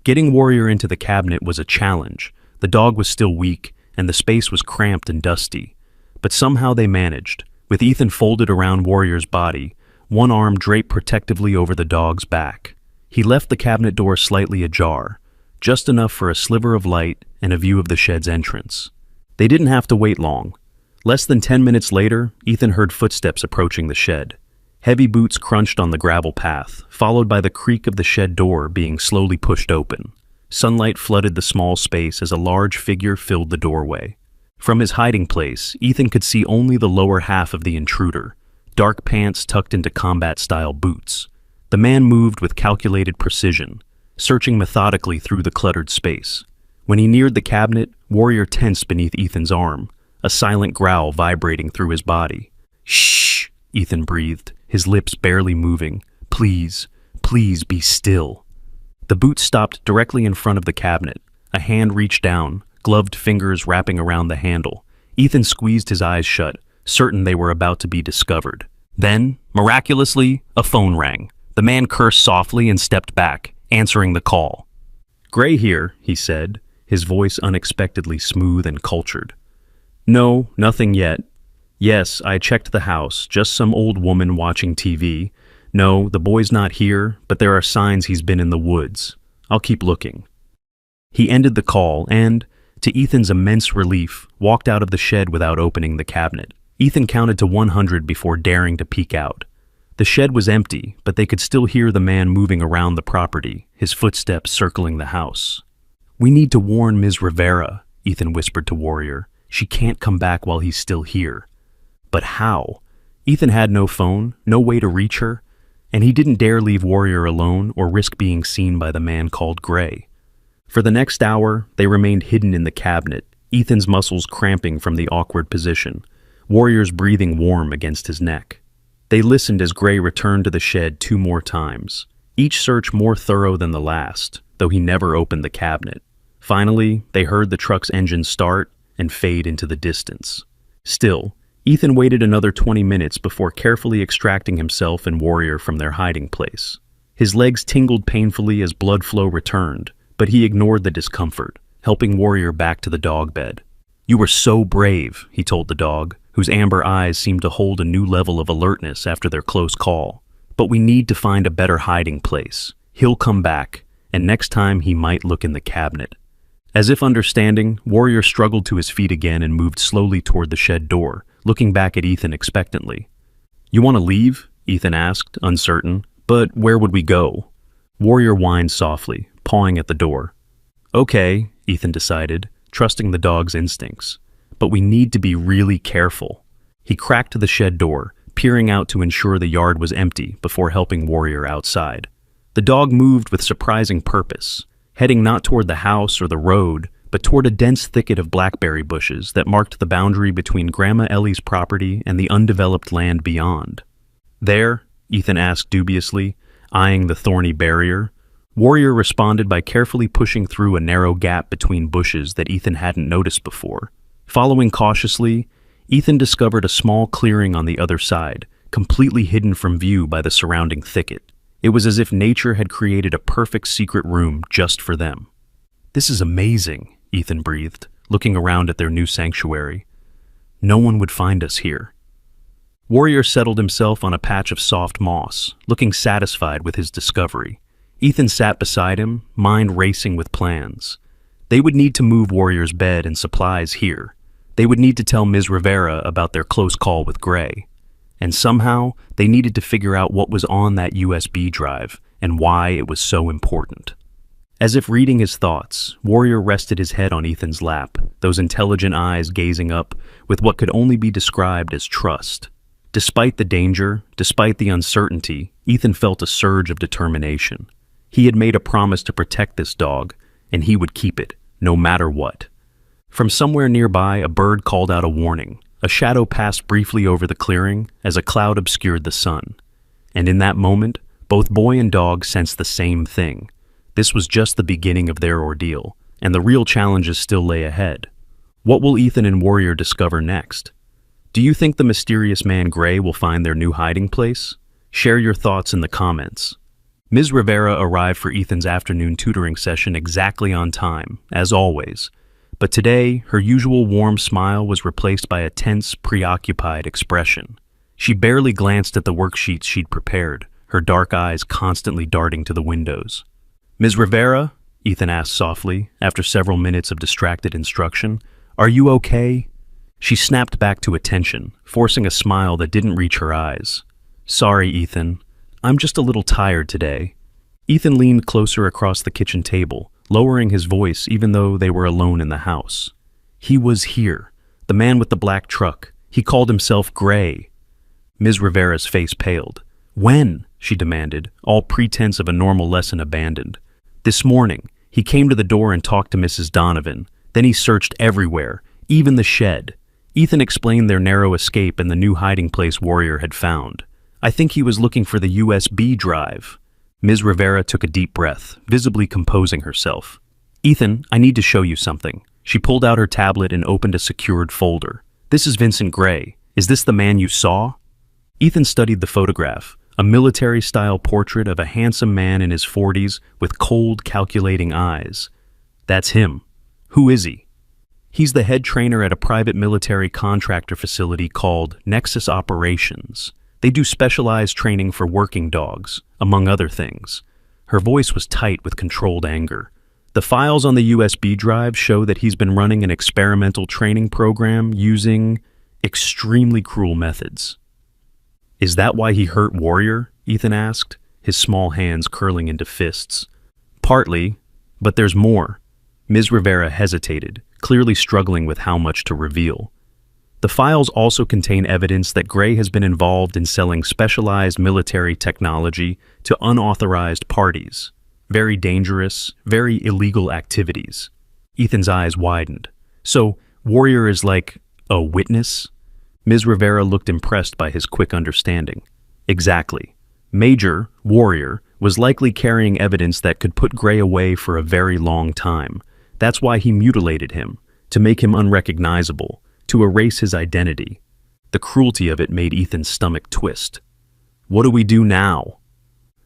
Getting Warrior into the cabinet was a challenge. The dog was still weak, and the space was cramped and dusty. But somehow they managed, with Ethan folded around Warrior's body, one arm draped protectively over the dog's back. He left the cabinet door slightly ajar, just enough for a sliver of light and a view of the shed's entrance. They didn't have to wait long. Less than 10 minutes later, Ethan heard footsteps approaching the shed. Heavy boots crunched on the gravel path, followed by the creak of the shed door being slowly pushed open. Sunlight flooded the small space as a large figure filled the doorway. From his hiding place, Ethan could see only the lower half of the intruder, dark pants tucked into combat-style boots. The man moved with calculated precision, searching methodically through the cluttered space. When he neared the cabinet, Warrior tensed beneath Ethan's arm, a silent growl vibrating through his body. "Shh," Ethan breathed, his lips barely moving. "Please, please be still." The boot stopped directly in front of the cabinet. A hand reached down, gloved fingers wrapping around the handle. Ethan squeezed his eyes shut, certain they were about to be discovered. Then, miraculously, a phone rang. The man cursed softly and stepped back, answering the call. "Gray here," he said, his voice unexpectedly smooth and cultured. "No, nothing yet. Yes, I checked the house, just some old woman watching TV. No, the boy's not here, but there are signs he's been in the woods. I'll keep looking." He ended the call and, to Ethan's immense relief, walked out of the shed without opening the cabinet. Ethan counted to 100 before daring to peek out. The shed was empty, but they could still hear the man moving around the property, his footsteps circling the house. "We need to warn Ms. Rivera," Ethan whispered to Warrior. "She can't come back while he's still here." But how? Ethan had no phone, no way to reach her, and he didn't dare leave Warrior alone or risk being seen by the man called Gray. For the next hour, they remained hidden in the cabinet, Ethan's muscles cramping from the awkward position, Warrior's breathing warm against his neck. They listened as Gray returned to the shed 2 more times, each search more thorough than the last, though he never opened the cabinet. Finally, they heard the truck's engine start and fade into the distance. Still, Ethan waited another 20 minutes before carefully extracting himself and Warrior from their hiding place. His legs tingled painfully as blood flow returned, but he ignored the discomfort, helping Warrior back to the dog bed. "You were so brave," he told the dog, whose amber eyes seemed to hold a new level of alertness after their close call. "But we need to find a better hiding place. He'll come back, and next time he might look in the cabinet." As if understanding, Warrior struggled to his feet again and moved slowly toward the shed door, looking back at Ethan expectantly. "You want to leave?" Ethan asked, uncertain. "But where would we go?" Warrior whined softly, pawing at the door. "Okay," Ethan decided, trusting the dog's instincts. "But we need to be really careful." He cracked the shed door, peering out to ensure the yard was empty before helping Warrior outside. The dog moved with surprising purpose, heading not toward the house or the road, but toward a dense thicket of blackberry bushes that marked the boundary between Grandma Ellie's property and the undeveloped land beyond. "There?" Ethan asked dubiously, eyeing the thorny barrier. Warrior responded by carefully pushing through a narrow gap between bushes that Ethan hadn't noticed before. Following cautiously, Ethan discovered a small clearing on the other side, completely hidden from view by the surrounding thicket. It was as if nature had created a perfect secret room just for them. "This is amazing," Ethan breathed, looking around at their new sanctuary. "No one would find us here." Warrior settled himself on a patch of soft moss, looking satisfied with his discovery. Ethan sat beside him, mind racing with plans. They would need to move Warrior's bed and supplies here. They would need to tell Ms. Rivera about their close call with Gray. And somehow, they needed to figure out what was on that USB drive and why it was so important. As if reading his thoughts, Warrior rested his head on Ethan's lap, those intelligent eyes gazing up with what could only be described as trust. Despite the danger, despite the uncertainty, Ethan felt a surge of determination. He had made a promise to protect this dog, and he would keep it, no matter what. From somewhere nearby, a bird called out a warning. A shadow passed briefly over the clearing as a cloud obscured the sun. And in that moment, both boy and dog sensed the same thing. This was just the beginning of their ordeal, and the real challenges still lay ahead. What will Ethan and Warrior discover next? Do you think the mysterious man Gray will find their new hiding place? Share your thoughts in the comments. Ms. Rivera arrived for Ethan's afternoon tutoring session exactly on time, as always. But today, her usual warm smile was replaced by a tense, preoccupied expression. She barely glanced at the worksheets she'd prepared, her dark eyes constantly darting to the windows. "Ms. Rivera?" Ethan asked softly, after several minutes of distracted instruction. "Are you okay?" She snapped back to attention, forcing a smile that didn't reach her eyes. "Sorry, Ethan. I'm just a little tired today." Ethan leaned closer across the kitchen table, lowering his voice even though they were alone in the house. "He was here. The man with the black truck. He called himself Gray." Ms. Rivera's face paled. "When?" she demanded, all pretense of a normal lesson abandoned. "This morning. He came to the door and talked to Mrs. Donovan. Then he searched everywhere, even the shed." Ethan explained their narrow escape and the new hiding place Warrior had found. "I think he was looking for the USB drive." Ms. Rivera took a deep breath, visibly composing herself. "Ethan, I need to show you something." She pulled out her tablet and opened a secured folder. "This is Vincent Gray. Is this the man you saw?" Ethan studied the photograph, a military-style portrait of a handsome man in his 40s with cold, calculating eyes. "That's him. Who is he?" "He's the head trainer at a private military contractor facility called Nexus Operations. They do specialized training for working dogs, among other things." Her voice was tight with controlled anger. "The files on the USB drive show that he's been running an experimental training program using extremely cruel methods." "Is that why he hurt Warrior?" Ethan asked, his small hands curling into fists. "Partly, but there's more." Ms. Rivera hesitated, clearly struggling with how much to reveal. "The files also contain evidence that Gray has been involved in selling specialized military technology to unauthorized parties. Very dangerous, very illegal activities." Ethan's eyes widened. "So, Warrior is like a witness? Ms. Rivera looked impressed by his quick understanding. Exactly. Major, Warrior, was likely carrying evidence that could put Gray away for a very long time. That's why he mutilated him, to make him unrecognizable, to erase his identity. The cruelty of it made Ethan's stomach twist. What do we do now?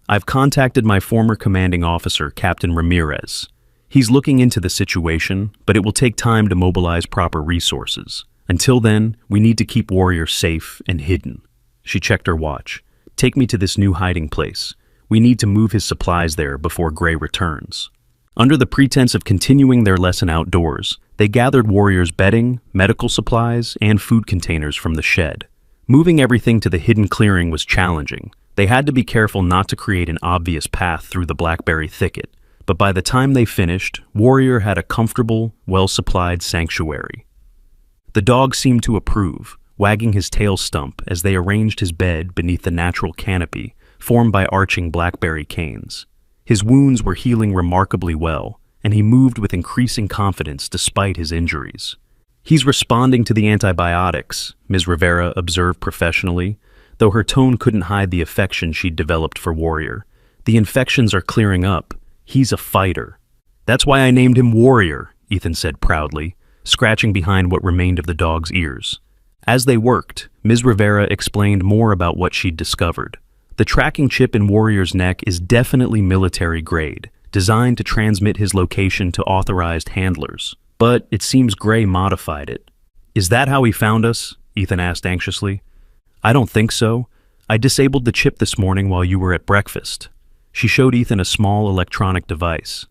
I've contacted my former commanding officer, Captain Ramirez. He's looking into the situation, but it will take time to mobilize proper resources. Until then, we need to keep Warrior safe and hidden. She checked her watch. Take me to this new hiding place. We need to move his supplies there before Gray returns. Under the pretense of continuing their lesson outdoors, they gathered Warrior's bedding, medical supplies, and food containers from the shed. Moving everything to the hidden clearing was challenging. They had to be careful not to create an obvious path through the blackberry thicket, but by the time they finished, Warrior had a comfortable, well-supplied sanctuary. The dog seemed to approve, wagging his tail stump as they arranged his bed beneath the natural canopy formed by arching blackberry canes. His wounds were healing remarkably well, and he moved with increasing confidence despite his injuries. He's responding to the antibiotics, Ms. Rivera observed professionally, though her tone couldn't hide the affection she'd developed for Warrior. The infections are clearing up. He's a fighter. That's why I named him Warrior, Ethan said proudly, scratching behind what remained of the dog's ears. As they worked, Ms. Rivera explained more about what she'd discovered. The tracking chip in Warrior's neck is definitely military grade, designed to transmit his location to authorized handlers. But it seems Gray modified it. Is that how he found us? Ethan asked anxiously. I don't think so. I disabled the chip this morning while you were at breakfast. She showed Ethan a small electronic device.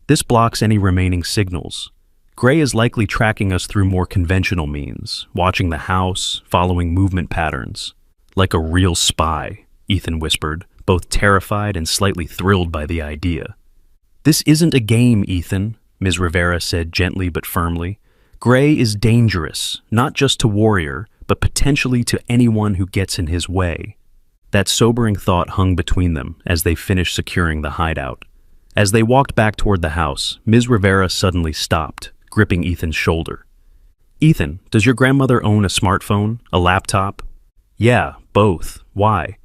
This blocks any remaining signals. Gray is likely tracking us through more conventional means, watching the house, following movement patterns. Like a real spy, Ethan whispered, both terrified and slightly thrilled by the idea. This isn't a game, Ethan, Ms. Rivera said gently but firmly. Gray is dangerous, not just to Warrior, but potentially to anyone who gets in his way. That sobering thought hung between them as they finished securing the hideout. As they walked back toward the house, Ms. Rivera suddenly stopped, gripping Ethan's shoulder. Ethan, does your grandmother own a smartphone, a laptop? Yeah, both. Why?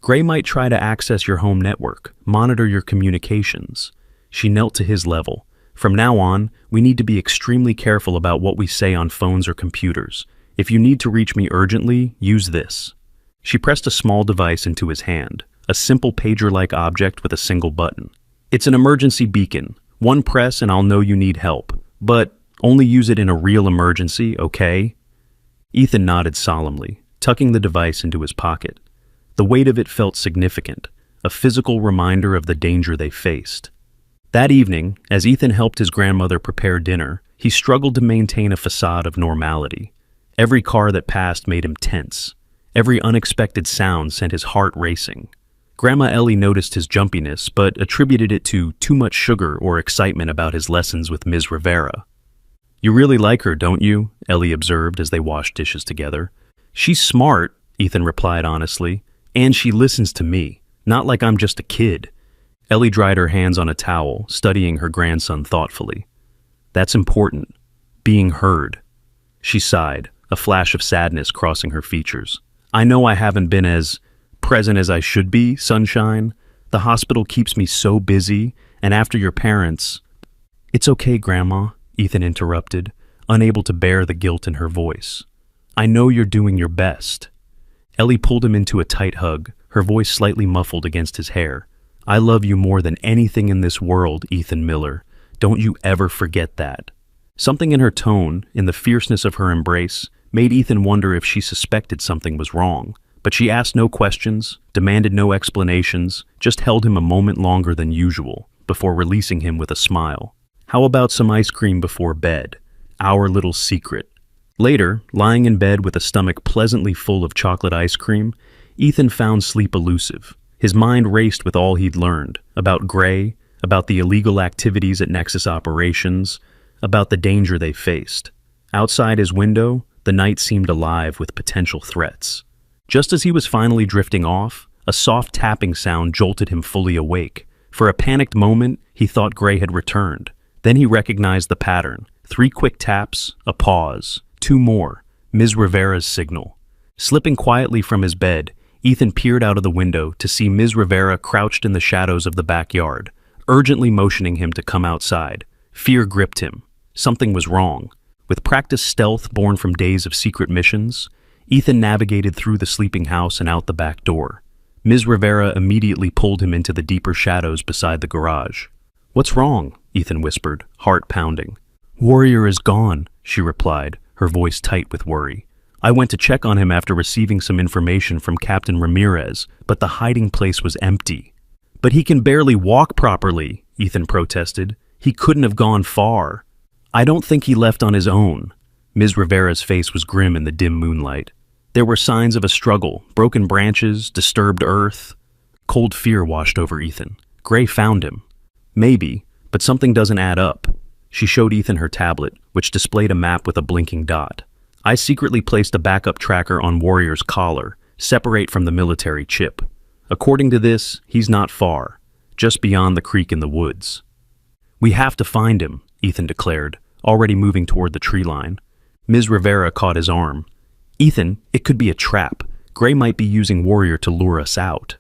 Gray might try to access your home network, monitor your communications. She knelt to his level. From now on, we need to be extremely careful about what we say on phones or computers. If you need to reach me urgently, use this. She pressed a small device into his hand, a simple pager-like object with a single button. It's an emergency beacon. One press and I'll know you need help. But only use it in a real emergency, okay? Ethan nodded solemnly, tucking the device into his pocket. The weight of it felt significant, a physical reminder of the danger they faced. That evening, as Ethan helped his grandmother prepare dinner, he struggled to maintain a facade of normality. Every car that passed made him tense. Every unexpected sound sent his heart racing. Grandma Ellie noticed his jumpiness, but attributed it to too much sugar or excitement about his lessons with Ms. Rivera. You really like her, don't you? Ellie observed as they washed dishes together. She's smart, Ethan replied honestly, and she listens to me, not like I'm just a kid. Ellie dried her hands on a towel, studying her grandson thoughtfully. That's important. Being heard. She sighed, a flash of sadness crossing her features. I know I haven't been as present as I should be, Sunshine. The hospital keeps me so busy, and after your parents... It's okay, Grandma, Ethan interrupted, unable to bear the guilt in her voice. I know you're doing your best. Ellie pulled him into a tight hug, her voice slightly muffled against his hair. I love you more than anything in this world, Ethan Miller. Don't you ever forget that. Something in her tone, in the fierceness of her embrace, made Ethan wonder if she suspected something was wrong. But she asked no questions, demanded no explanations, just held him a moment longer than usual, before releasing him with a smile. How about some ice cream before bed? Our little secret. Later, lying in bed with a stomach pleasantly full of chocolate ice cream, Ethan found sleep elusive. His mind raced with all he'd learned, about Gray, about the illegal activities at Nexus Operations, about the danger they faced. Outside his window, the night seemed alive with potential threats. Just as he was finally drifting off, a soft tapping sound jolted him fully awake. For a panicked moment, he thought Gray had returned. Then he recognized the pattern, 3 quick taps, a pause, 2 more, Ms. Rivera's signal. Slipping quietly from his bed, Ethan peered out of the window to see Ms. Rivera crouched in the shadows of the backyard, urgently motioning him to come outside. Fear gripped him. Something was wrong. With practiced stealth born from days of secret missions, Ethan navigated through the sleeping house and out the back door. Ms. Rivera immediately pulled him into the deeper shadows beside the garage. "What's wrong?" Ethan whispered, heart pounding. "Warrior is gone," she replied, her voice tight with worry. "I went to check on him after receiving some information from Captain Ramirez, but the hiding place was empty." "But he can barely walk properly," Ethan protested. "He couldn't have gone far." "I don't think he left on his own." Ms. Rivera's face was grim in the dim moonlight. There were signs of a struggle, broken branches, disturbed earth. Cold fear washed over Ethan. Gray found him. Maybe, but something doesn't add up. She showed Ethan her tablet, which displayed a map with a blinking dot. "I secretly placed a backup tracker on Warrior's collar, separate from the military chip. According to this, he's not far, just beyond the creek in the woods." "We have to find him," Ethan declared, already moving toward the tree line. Ms. Rivera caught his arm. "Ethan, it could be a trap. Gray might be using Warrior to lure us out."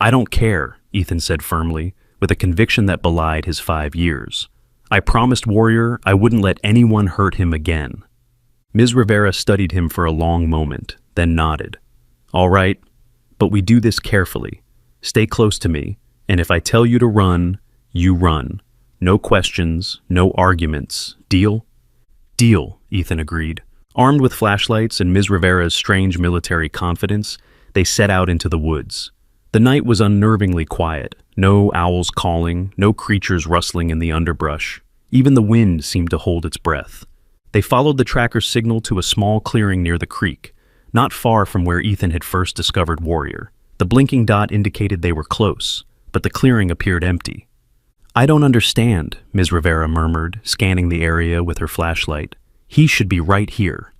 "I don't care," Ethan said firmly, with a conviction that belied his 5 years. "I promised Warrior I wouldn't let anyone hurt him again." Ms. Rivera studied him for a long moment, then nodded. "All right, but we do this carefully. Stay close to me, and if I tell you to run, you run. No questions, no arguments. Deal?" "Deal," Ethan agreed. Armed with flashlights and Ms. Rivera's strange military confidence, they set out into the woods. The night was unnervingly quiet. No owls calling, no creatures rustling in the underbrush. Even the wind seemed to hold its breath. They followed the tracker's signal to a small clearing near the creek, not far from where Ethan had first discovered Warrior. The blinking dot indicated they were close, but the clearing appeared empty. "I don't understand," Ms. Rivera murmured, scanning the area with her flashlight. "He should be right here."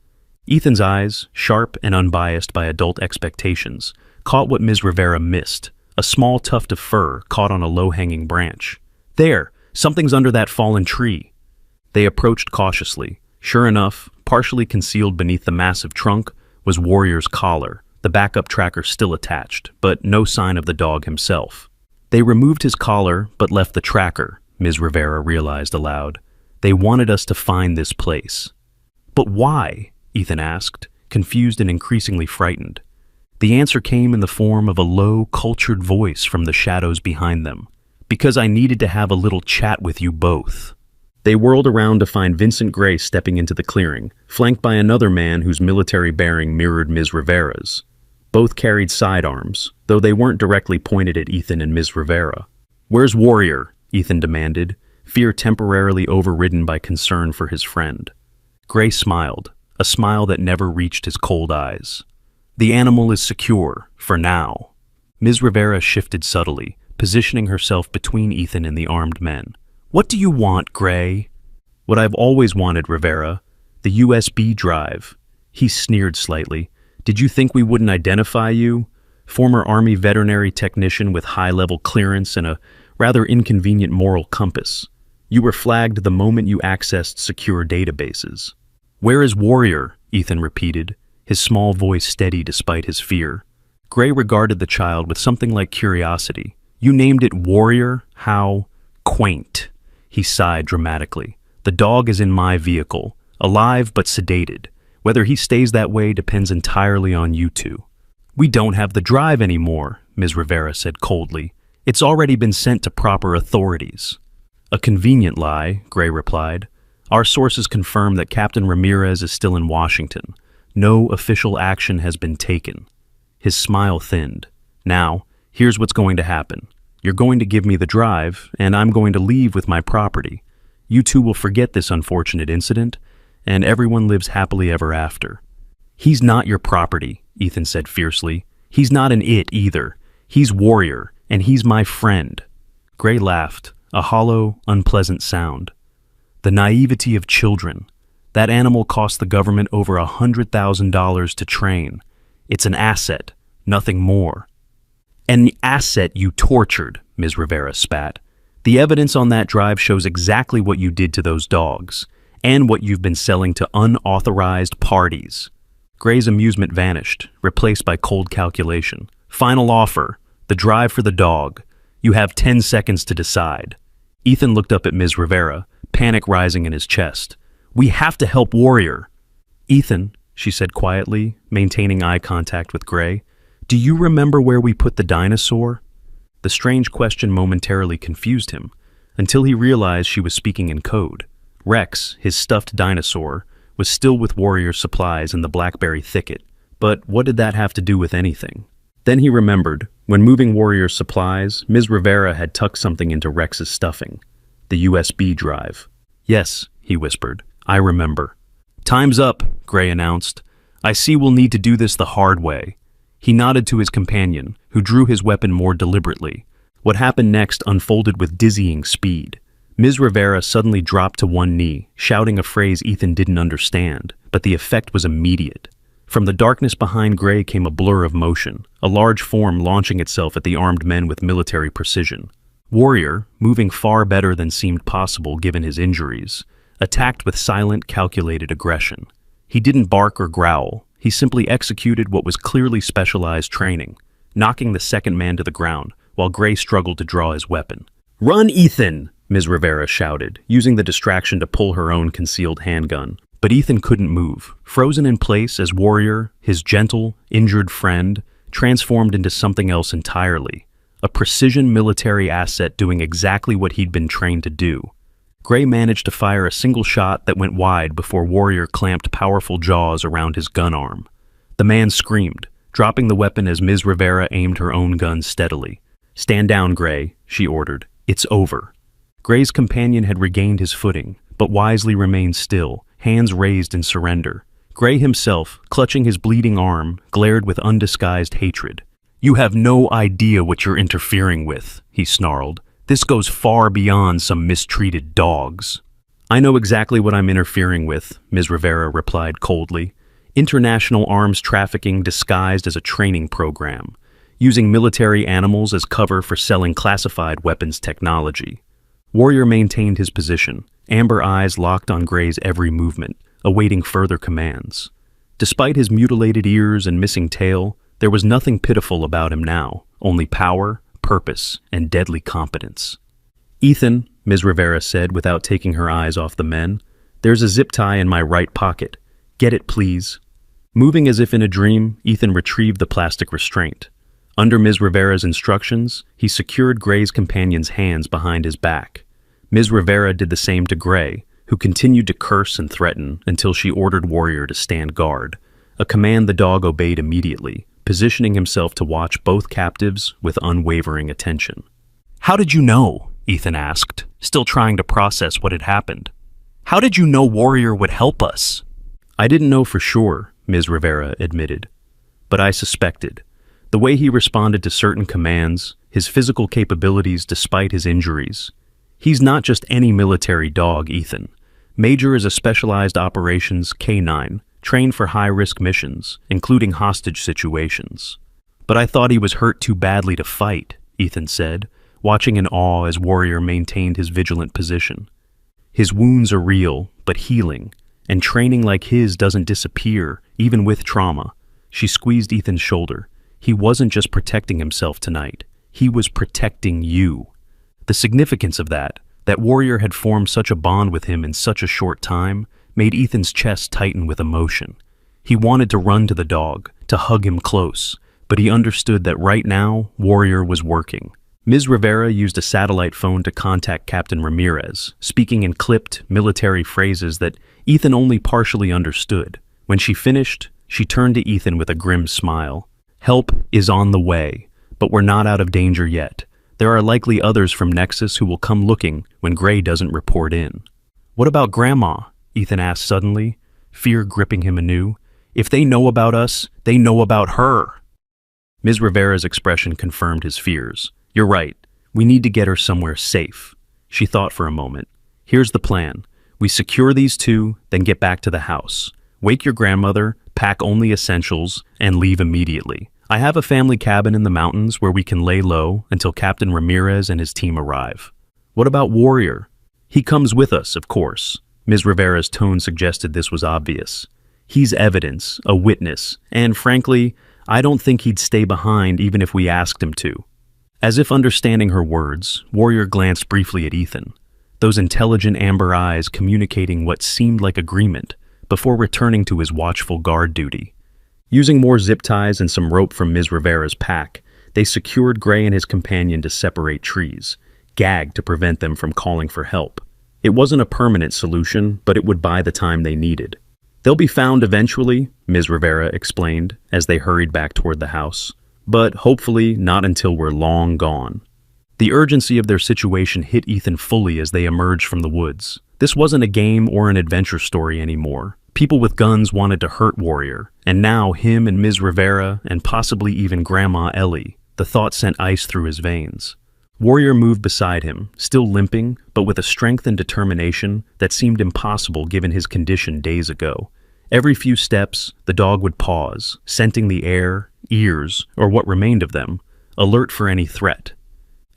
Ethan's eyes, sharp and unbiased by adult expectations, caught what Ms. Rivera missed, a small tuft of fur caught on a low-hanging branch. "There! Something's under that fallen tree." They approached cautiously. Sure enough, partially concealed beneath the massive trunk was Warrior's collar, the backup tracker still attached, but no sign of the dog himself. "They removed his collar, but left the tracker," Ms. Rivera realized aloud. "They wanted us to find this place." "But why?" Ethan asked, confused and increasingly frightened. The answer came in the form of a low, cultured voice from the shadows behind them. "Because I needed to have a little chat with you both." They whirled around to find Vincent Gray stepping into the clearing, flanked by another man whose military bearing mirrored Ms. Rivera's. Both carried sidearms, though they weren't directly pointed at Ethan and Ms. Rivera. "Where's Warrior?" Ethan demanded, fear temporarily overridden by concern for his friend. Gray smiled, a smile that never reached his cold eyes. "The animal is secure, for now." Ms. Rivera shifted subtly, positioning herself between Ethan and the armed men. "What do you want, Gray?" "What I've always wanted, Rivera. The USB drive." He sneered slightly. "Did you think we wouldn't identify you? Former Army veterinary technician with high-level clearance and a rather inconvenient moral compass. You were flagged the moment you accessed secure databases." "Where is Warrior?" Ethan repeated, his small voice steady despite his fear. Gray regarded the child with something like curiosity. "You named it Warrior? How quaint." He sighed dramatically. "The dog is in my vehicle, alive but sedated. Whether he stays that way depends entirely on you two." "We don't have the drive anymore," Ms. Rivera said coldly. "It's already been sent to proper authorities." "A convenient lie," Gray replied. "Our sources confirm that Captain Ramirez is still in Washington. No official action has been taken." His smile thinned. "Now, here's what's going to happen. You're going to give me the drive, and I'm going to leave with my property. You two will forget this unfortunate incident, and everyone lives happily ever after." "He's not your property," Ethan said fiercely. "He's not an it either. He's Warrior, and he's my friend." Gray laughed, a hollow, unpleasant sound. "The naivety of children. That animal cost the government over $100,000 to train. It's an asset, nothing more." "An asset you tortured," Ms. Rivera spat. "The evidence on that drive shows exactly what you did to those dogs. and what you've been selling to unauthorized parties." Gray's amusement vanished, replaced by cold calculation. "Final offer. The drive for the dog. You have 10 seconds to decide." Ethan looked up at Ms. Rivera, panic rising in his chest. "We have to help Warrior." "Ethan," she said quietly, maintaining eye contact with Gray, "do you remember where we put the dinosaur?" The strange question momentarily confused him, until he realized she was speaking in code. Rex, his stuffed dinosaur, was still with Warrior supplies in the blackberry thicket, but what did that have to do with anything? Then he remembered, when moving Warrior's supplies, Ms. Rivera had tucked something into Rex's stuffing. The USB drive. "Yes," he whispered, "I remember." "Time's up," Gray announced. "I see we'll need to do this the hard way." He nodded to his companion, who drew his weapon more deliberately. What happened next unfolded with dizzying speed. Ms. Rivera suddenly dropped to one knee, shouting a phrase Ethan didn't understand, but the effect was immediate. From the darkness behind Gray came a blur of motion, a large form launching itself at the armed men with military precision. Warrior, moving far better than seemed possible given his injuries, attacked with silent, calculated aggression. He didn't bark or growl. He simply executed what was clearly specialized training, knocking the second man to the ground, while Gray struggled to draw his weapon. "Run, Ethan!" Ms. Rivera shouted, using the distraction to pull her own concealed handgun. But Ethan couldn't move, frozen in place as Warrior, his gentle, injured friend, transformed into something else entirely. A precision military asset doing exactly what he'd been trained to do. Gray managed to fire a single shot that went wide before Warrior clamped powerful jaws around his gun arm. The man screamed, dropping the weapon as Ms. Rivera aimed her own gun steadily. "Stand down, Gray," she ordered. "It's over." Gray's companion had regained his footing, but wisely remained still, hands raised in surrender. Gray himself, clutching his bleeding arm, glared with undisguised hatred. "You have no idea what you're interfering with," he snarled. "This goes far beyond some mistreated dogs." "I know exactly what I'm interfering with," Ms. Rivera replied coldly. "International arms trafficking disguised as a training program, using military animals as cover for selling classified weapons technology." Warrior maintained his position, amber eyes locked on Gray's every movement, awaiting further commands. Despite his mutilated ears and missing tail, there was nothing pitiful about him now, only power, purpose, and deadly competence. "Ethan," Ms. Rivera said without taking her eyes off the men, "there's a zip tie in my right pocket. Get it, please." Moving as if in a dream, Ethan retrieved the plastic restraint. Under Ms. Rivera's instructions, he secured Gray's companion's hands behind his back. Ms. Rivera did the same to Gray, who continued to curse and threaten until she ordered Warrior to stand guard, a command the dog obeyed immediately, positioning himself to watch both captives with unwavering attention. "How did you know?" Ethan asked, still trying to process what had happened. "How did you know Warrior would help us?" "I didn't know for sure," Ms. Rivera admitted, "but I suspected. The way he responded to certain commands, his physical capabilities despite his injuries. He's not just any military dog, Ethan. Major is a specialized operations K9, trained for high-risk missions, including hostage situations." "But I thought he was hurt too badly to fight," Ethan said, watching in awe as Warrior maintained his vigilant position. "His wounds are real, but healing, and training like his doesn't disappear, even with trauma." She squeezed Ethan's shoulder. "He wasn't just protecting himself tonight. He was protecting you." The significance of that Warrior had formed such a bond with him in such a short time, made Ethan's chest tighten with emotion. He wanted to run to the dog, to hug him close, but he understood that right now, Warrior was working. Ms. Rivera used a satellite phone to contact Captain Ramirez, speaking in clipped, military phrases that Ethan only partially understood. When she finished, she turned to Ethan with a grim smile. "Help is on the way, but we're not out of danger yet. There are likely others from Nexus who will come looking when Gray doesn't report in." "What about Grandma?" Ethan asked suddenly, fear gripping him anew. "If they know about us, they know about her." Ms. Rivera's expression confirmed his fears. "You're right. We need to get her somewhere safe." She thought for a moment. "Here's the plan. We secure these two, then get back to the house. Wake your grandmother, pack only essentials, and leave immediately. I have a family cabin in the mountains where we can lay low until Captain Ramirez and his team arrive." "What about Warrior?" "He comes with us, of course. Ms. Rivera's tone suggested this was obvious. He's evidence, a witness, and frankly, I don't think he'd stay behind even if we asked him to. As if understanding her words, Warrior glanced briefly at Ethan, those intelligent amber eyes communicating what seemed like agreement, before returning to his watchful guard duty. Using more zip ties and some rope from Ms. Rivera's pack, they secured Gray and his companion to separate trees, gagged to prevent them from calling for help. It wasn't a permanent solution, but it would buy the time they needed. They'll be found eventually, Ms. Rivera explained as they hurried back toward the house, but hopefully not until we're long gone. The urgency of their situation hit Ethan fully as they emerged from the woods. This wasn't a game or an adventure story anymore. People with guns wanted to hurt Warrior, and now him and Ms. Rivera, and possibly even Grandma Ellie, the thought sent ice through his veins. Warrior moved beside him, still limping, but with a strength and determination that seemed impossible given his condition days ago. Every few steps, the dog would pause, scenting the air, ears, or what remained of them, alert for any threat.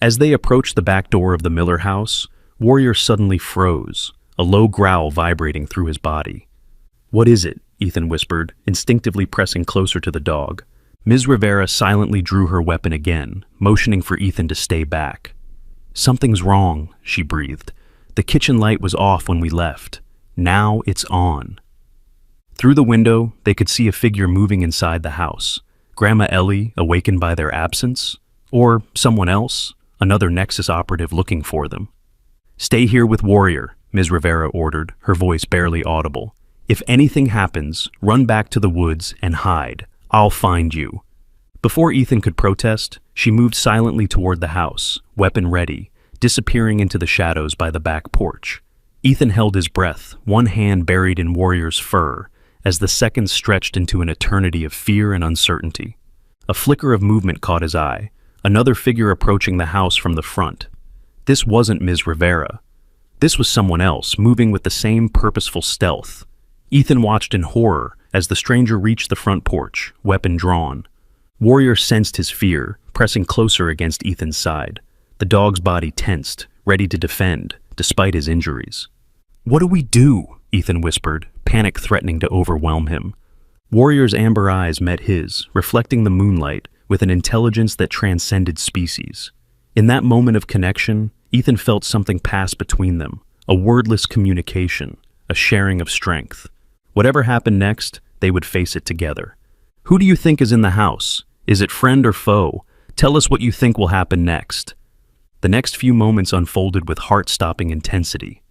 As they approached the back door of the Miller house, Warrior suddenly froze, a low growl vibrating through his body. "What is it?" Ethan whispered, instinctively pressing closer to the dog. Ms. Rivera silently drew her weapon again, motioning for Ethan to stay back. "Something's wrong," she breathed. "The kitchen light was off when we left. Now it's on." Through the window, they could see a figure moving inside the house. Grandma Ellie, awakened by their absence? Or someone else, another Nexus operative looking for them. "Stay here with Warrior," Ms. Rivera ordered, her voice barely audible. "If anything happens, run back to the woods and hide. I'll find you." Before Ethan could protest, she moved silently toward the house, weapon ready, disappearing into the shadows by the back porch. Ethan held his breath, one hand buried in Warrior's fur, as the seconds stretched into an eternity of fear and uncertainty. A flicker of movement caught his eye, another figure approaching the house from the front. This wasn't Ms. Rivera. This was someone else, moving with the same purposeful stealth. Ethan watched in horror as the stranger reached the front porch, weapon drawn. Warrior sensed his fear, pressing closer against Ethan's side. The dog's body tensed, ready to defend, despite his injuries. "What do we do?" Ethan whispered, panic threatening to overwhelm him. Warrior's amber eyes met his, reflecting the moonlight with an intelligence that transcended species. In that moment of connection, Ethan felt something pass between them, a wordless communication, a sharing of strength. Whatever happened next, they would face it together. "Who do you think is in the house? Is it friend or foe? Tell us what you think will happen next." The next few moments unfolded with heart-stopping intensity.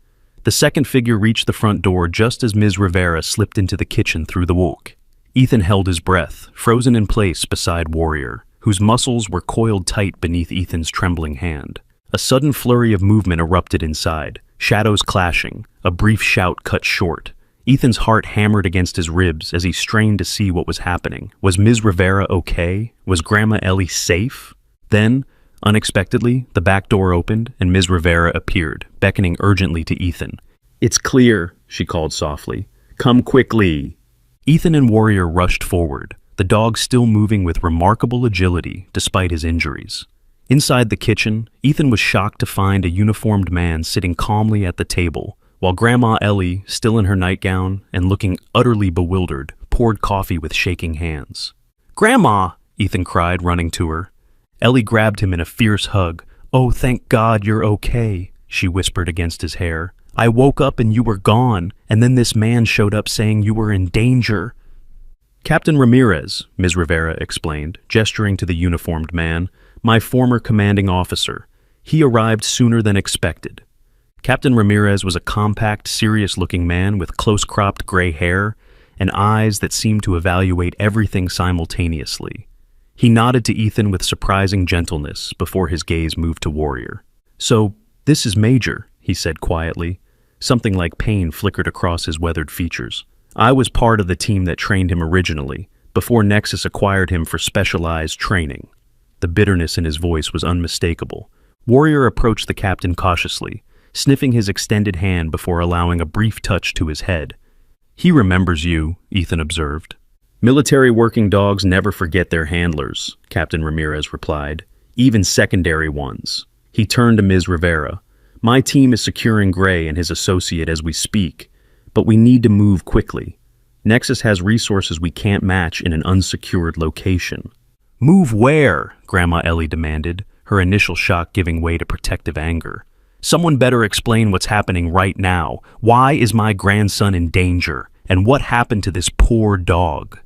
The second figure reached the front door just as Ms. Rivera slipped into the kitchen through the walk. Ethan held his breath, frozen in place beside Warrior, whose muscles were coiled tight beneath Ethan's trembling hand. A sudden flurry of movement erupted inside, shadows clashing, a brief shout cut short. Ethan's heart hammered against his ribs as he strained to see what was happening. Was Ms. Rivera okay? Was Grandma Ellie safe? Then, unexpectedly, the back door opened and Ms. Rivera appeared, beckoning urgently to Ethan. "It's clear," she called softly. "Come quickly." Ethan and Warrior rushed forward, the dog still moving with remarkable agility despite his injuries. Inside the kitchen, Ethan was shocked to find a uniformed man sitting calmly at the table, while Grandma Ellie, still in her nightgown and looking utterly bewildered, poured coffee with shaking hands. "Grandma!" Ethan cried, running to her. Ellie grabbed him in a fierce hug. "Oh, thank God you're okay," she whispered against his hair. "I woke up and you were gone, and then this man showed up saying you were in danger." "Captain Ramirez," Ms. Rivera explained, gesturing to the uniformed man, "my former commanding officer. He arrived sooner than expected." Captain Ramirez was a compact, serious-looking man with close-cropped gray hair and eyes that seemed to evaluate everything simultaneously. He nodded to Ethan with surprising gentleness before his gaze moved to Warrior. "So, this is Major," he said quietly. Something like pain flickered across his weathered features. "I was part of the team that trained him originally, before Nexus acquired him for specialized training." The bitterness in his voice was unmistakable. Warrior approached the captain cautiously, sniffing his extended hand before allowing a brief touch to his head. "He remembers you," Ethan observed. "Military working dogs never forget their handlers," Captain Ramirez replied, "even secondary ones." He turned to Ms. Rivera. "My team is securing Gray and his associate as we speak. But we need to move quickly. Nexus has resources we can't match in an unsecured location. Move where? Grandma Ellie demanded, her initial shock giving way to protective anger. Someone better explain what's happening right now. Why is my grandson in danger? And what happened to this poor dog?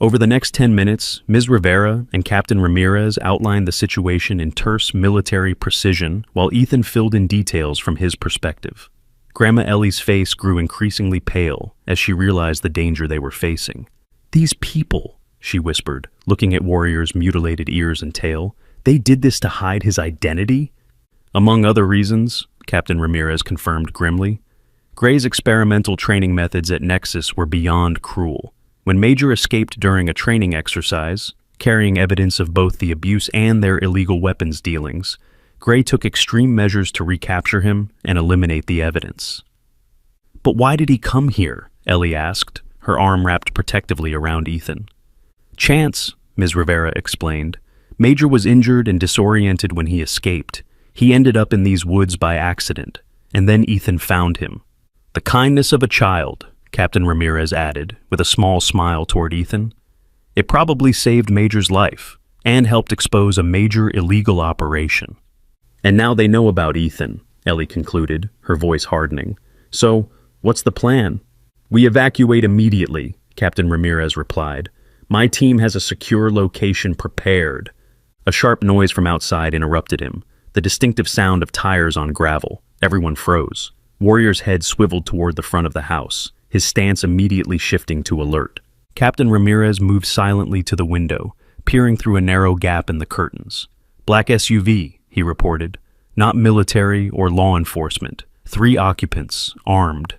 Over the next 10 minutes, Ms. Rivera and Captain Ramirez outlined the situation in terse military precision while Ethan filled in details from his perspective. Grandma Ellie's face grew increasingly pale as she realized the danger they were facing. These people, she whispered, looking at Warrior's mutilated ears and tail, they did this to hide his identity? Among other reasons, Captain Ramirez confirmed grimly. Gray's experimental training methods at Nexus were beyond cruel. When Major escaped during a training exercise, carrying evidence of both the abuse and their illegal weapons dealings, Gray took extreme measures to recapture him and eliminate the evidence. But why did he come here? Ellie asked, her arm wrapped protectively around Ethan. Chance, Ms. Rivera explained. Major was injured and disoriented when he escaped. He ended up in these woods by accident, and then Ethan found him. The kindness of a child, Captain Ramirez added, with a small smile toward Ethan. It probably saved Major's life, and helped expose a major illegal operation. And now they know about Ethan, Ellie concluded, her voice hardening. So, what's the plan? We evacuate immediately, Captain Ramirez replied. My team has a secure location prepared. A sharp noise from outside interrupted him, the distinctive sound of tires on gravel. Everyone froze. Warrior's head swiveled toward the front of the house, his stance immediately shifting to alert. Captain Ramirez moved silently to the window, peering through a narrow gap in the curtains. Black SUV, he reported. Not military or law enforcement. 3 occupants, armed.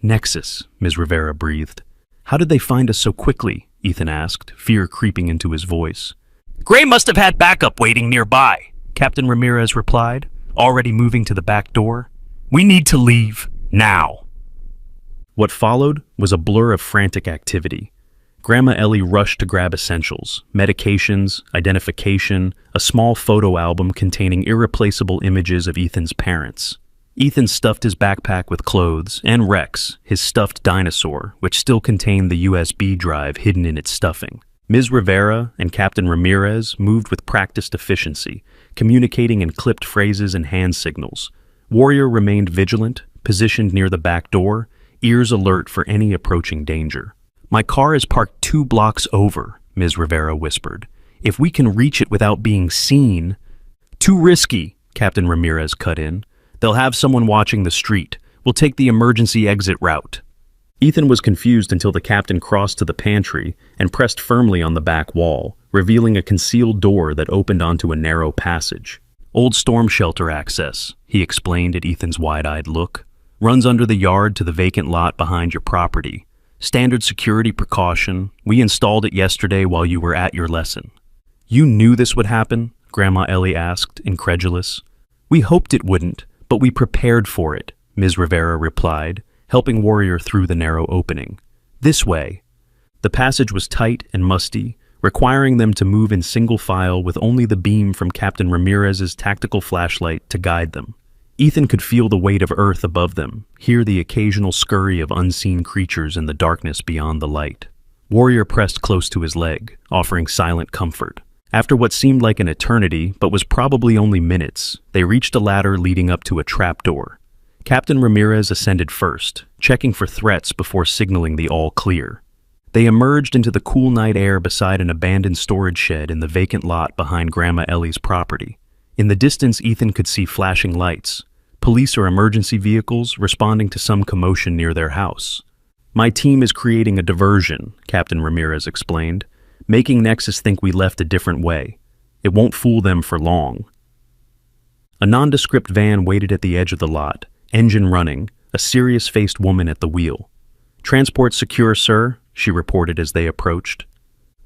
Nexus, Ms. Rivera breathed. How did they find us so quickly? Ethan asked, fear creeping into his voice. Gray must have had backup waiting nearby, Captain Ramirez replied, already moving to the back door. We need to leave, now. What followed was a blur of frantic activity. Grandma Ellie rushed to grab essentials, medications, identification, a small photo album containing irreplaceable images of Ethan's parents. Ethan stuffed his backpack with clothes, and Rex, his stuffed dinosaur, which still contained the USB drive hidden in its stuffing. Ms. Rivera and Captain Ramirez moved with practiced efficiency, communicating in clipped phrases and hand signals. Warrior remained vigilant, positioned near the back door, ears alert for any approaching danger. My car is parked 2 blocks over, Ms. Rivera whispered. If we can reach it without being seen... Too risky, Captain Ramirez cut in. They'll have someone watching the street. We'll take the emergency exit route. Ethan was confused until the captain crossed to the pantry and pressed firmly on the back wall, revealing a concealed door that opened onto a narrow passage. Old storm shelter access, he explained at Ethan's wide-eyed look. Runs under the yard to the vacant lot behind your property. Standard security precaution. We installed it yesterday while you were at your lesson. You knew this would happen? Grandma Ellie asked, incredulous. We hoped it wouldn't, but we prepared for it, Ms. Rivera replied, helping Warrior through the narrow opening. This way. The passage was tight and musty, requiring them to move in single file with only the beam from Captain Ramirez's tactical flashlight to guide them. Ethan could feel the weight of earth above them, hear the occasional scurry of unseen creatures in the darkness beyond the light. Warrior pressed close to his leg, offering silent comfort. After what seemed like an eternity, but was probably only minutes, they reached a ladder leading up to a trapdoor. Captain Ramirez ascended first, checking for threats before signaling the all clear. They emerged into the cool night air beside an abandoned storage shed in the vacant lot behind Grandma Ellie's property. In the distance, Ethan could see flashing lights. Police or emergency vehicles responding to some commotion near their house. My team is creating a diversion, Captain Ramirez explained, making Nexus think we left a different way. It won't fool them for long. A nondescript van waited at the edge of the lot, engine running, a serious-faced woman at the wheel. Transport secure, sir, she reported as they approached.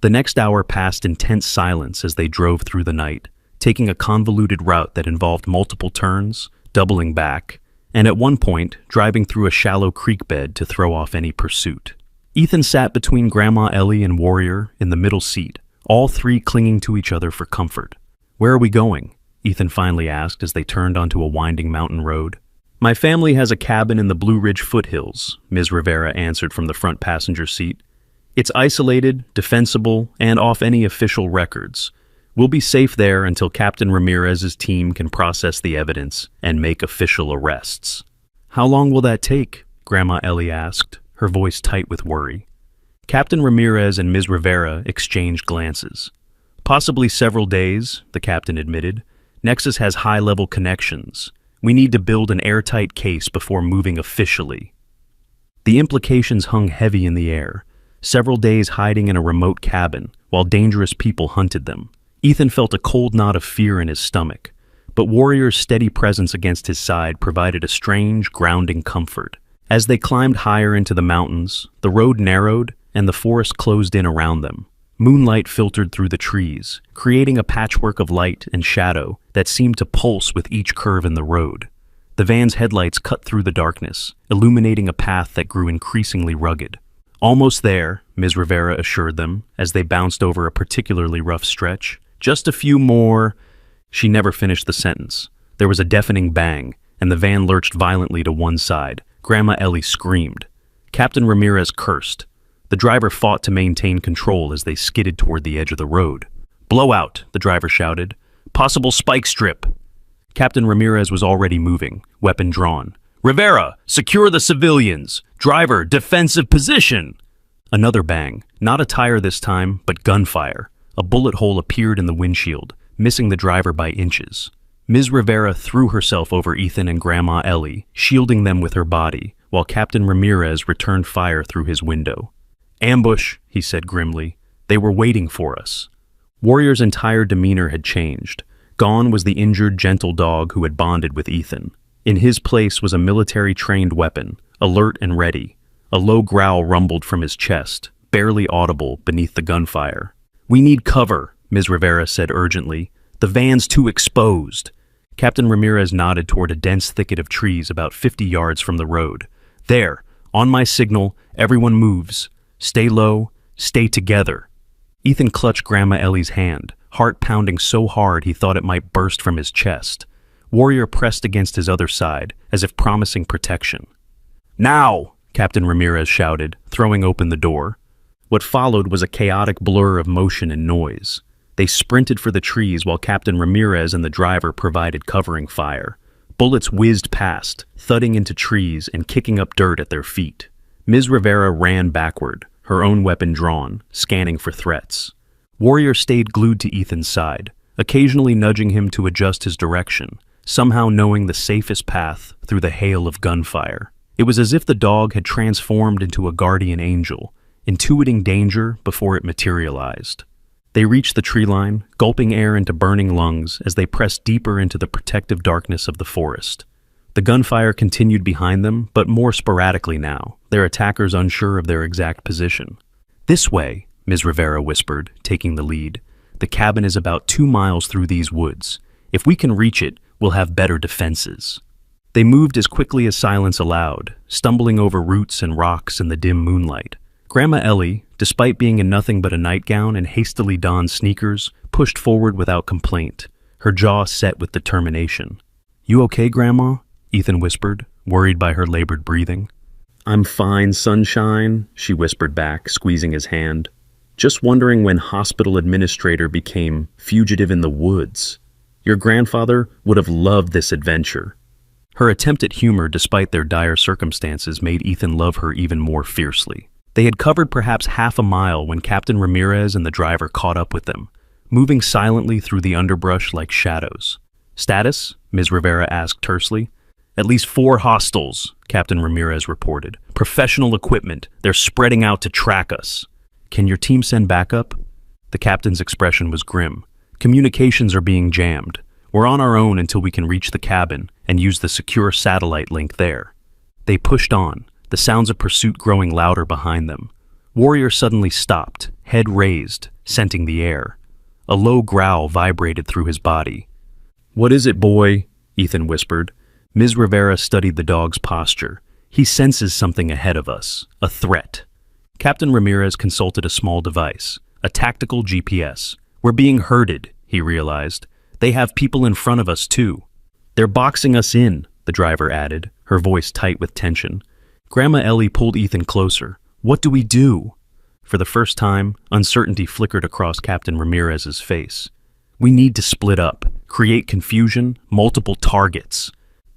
The next hour passed in tense silence as they drove through the night, taking a convoluted route that involved multiple turns, doubling back, and at one point, driving through a shallow creek bed to throw off any pursuit. Ethan sat between Grandma Ellie and Warrior in the middle seat, all 3 clinging to each other for comfort. Where are we going? Ethan finally asked as they turned onto a winding mountain road. My family has a cabin in the Blue Ridge foothills, Ms. Rivera answered from the front passenger seat. It's isolated, defensible, and off any official records. We'll be safe there until Captain Ramirez's team can process the evidence and make official arrests. How long will that take? Grandma Ellie asked, her voice tight with worry. Captain Ramirez and Ms. Rivera exchanged glances. Possibly several days, the captain admitted. Nexus has high-level connections. We need to build an airtight case before moving officially. The implications hung heavy in the air. Several days hiding in a remote cabin, while dangerous people hunted them. Ethan felt a cold knot of fear in his stomach, but Warrior's steady presence against his side provided a strange, grounding comfort. As they climbed higher into the mountains, the road narrowed and the forest closed in around them. Moonlight filtered through the trees, creating a patchwork of light and shadow that seemed to pulse with each curve in the road. The van's headlights cut through the darkness, illuminating a path that grew increasingly rugged. Almost there, Ms. Rivera assured them, as they bounced over a particularly rough stretch. Just a few more. She never finished the sentence. There was a deafening bang, and the van lurched violently to one side. Grandma Ellie screamed. Captain Ramirez cursed. The driver fought to maintain control as they skidded toward the edge of the road. "Blowout," the driver shouted. "Possible spike strip." Captain Ramirez was already moving, weapon drawn. "Rivera, secure the civilians! Driver, defensive position!" Another bang, not a tire this time, but gunfire. A bullet hole appeared in the windshield, missing the driver by inches. Ms. Rivera threw herself over Ethan and Grandma Ellie, shielding them with her body, while Captain Ramirez returned fire through his window. "Ambush," he said grimly. "They were waiting for us." Warrior's entire demeanor had changed. Gone was the injured, gentle dog who had bonded with Ethan. In his place was a military-trained weapon, alert and ready. A low growl rumbled from his chest, barely audible beneath the gunfire. "We need cover," Ms. Rivera said urgently. "The van's too exposed." Captain Ramirez nodded toward a dense thicket of trees about 50 yards from the road. "There, on my signal, everyone moves. Stay low, stay together." Ethan clutched Grandma Ellie's hand, heart pounding so hard he thought it might burst from his chest. Warrior pressed against his other side, as if promising protection. "Now!" Captain Ramirez shouted, throwing open the door. What followed was a chaotic blur of motion and noise. They sprinted for the trees while Captain Ramirez and the driver provided covering fire. Bullets whizzed past, thudding into trees and kicking up dirt at their feet. Ms. Rivera ran backward, her own weapon drawn, scanning for threats. Warrior stayed glued to Ethan's side, occasionally nudging him to adjust his direction, somehow knowing the safest path through the hail of gunfire. It was as if the dog had transformed into a guardian angel, intuiting danger before it materialized. They reached the tree line, gulping air into burning lungs as they pressed deeper into the protective darkness of the forest. The gunfire continued behind them, but more sporadically now, their attackers unsure of their exact position. "This way," Ms. Rivera whispered, taking the lead. "The cabin is about 2 miles through these woods. If we can reach it, we'll have better defenses." They moved as quickly as silence allowed, stumbling over roots and rocks in the dim moonlight. Grandma Ellie, despite being in nothing but a nightgown and hastily donned sneakers, pushed forward without complaint, her jaw set with determination. "You okay, Grandma?" Ethan whispered, worried by her labored breathing. "I'm fine, sunshine," she whispered back, squeezing his hand. "Just wondering when hospital administrator became fugitive in the woods. Your grandfather would have loved this adventure." Her attempt at humor despite their dire circumstances made Ethan love her even more fiercely. They had covered perhaps half a mile when Captain Ramirez and the driver caught up with them, moving silently through the underbrush like shadows. "Status?" Ms. Rivera asked tersely. "At least 4 hostiles," Captain Ramirez reported. "Professional equipment. They're spreading out to track us." "Can your team send backup?" The captain's expression was grim. "Communications are being jammed. We're on our own until we can reach the cabin and use the secure satellite link there." They pushed on, the sounds of pursuit growing louder behind them. Warrior suddenly stopped, head raised, scenting the air. A low growl vibrated through his body. "What is it, boy?" Ethan whispered. Ms. Rivera studied the dog's posture. "He senses something ahead of us, a threat." Captain Ramirez consulted a small device, a tactical GPS. "We're being herded," he realized. "They have people in front of us, too." "They're boxing us in," the driver added, her voice tight with tension. Grandma Ellie pulled Ethan closer. What do we do? For the first time, uncertainty flickered across Captain Ramirez's face. We need to split up, create confusion, multiple targets.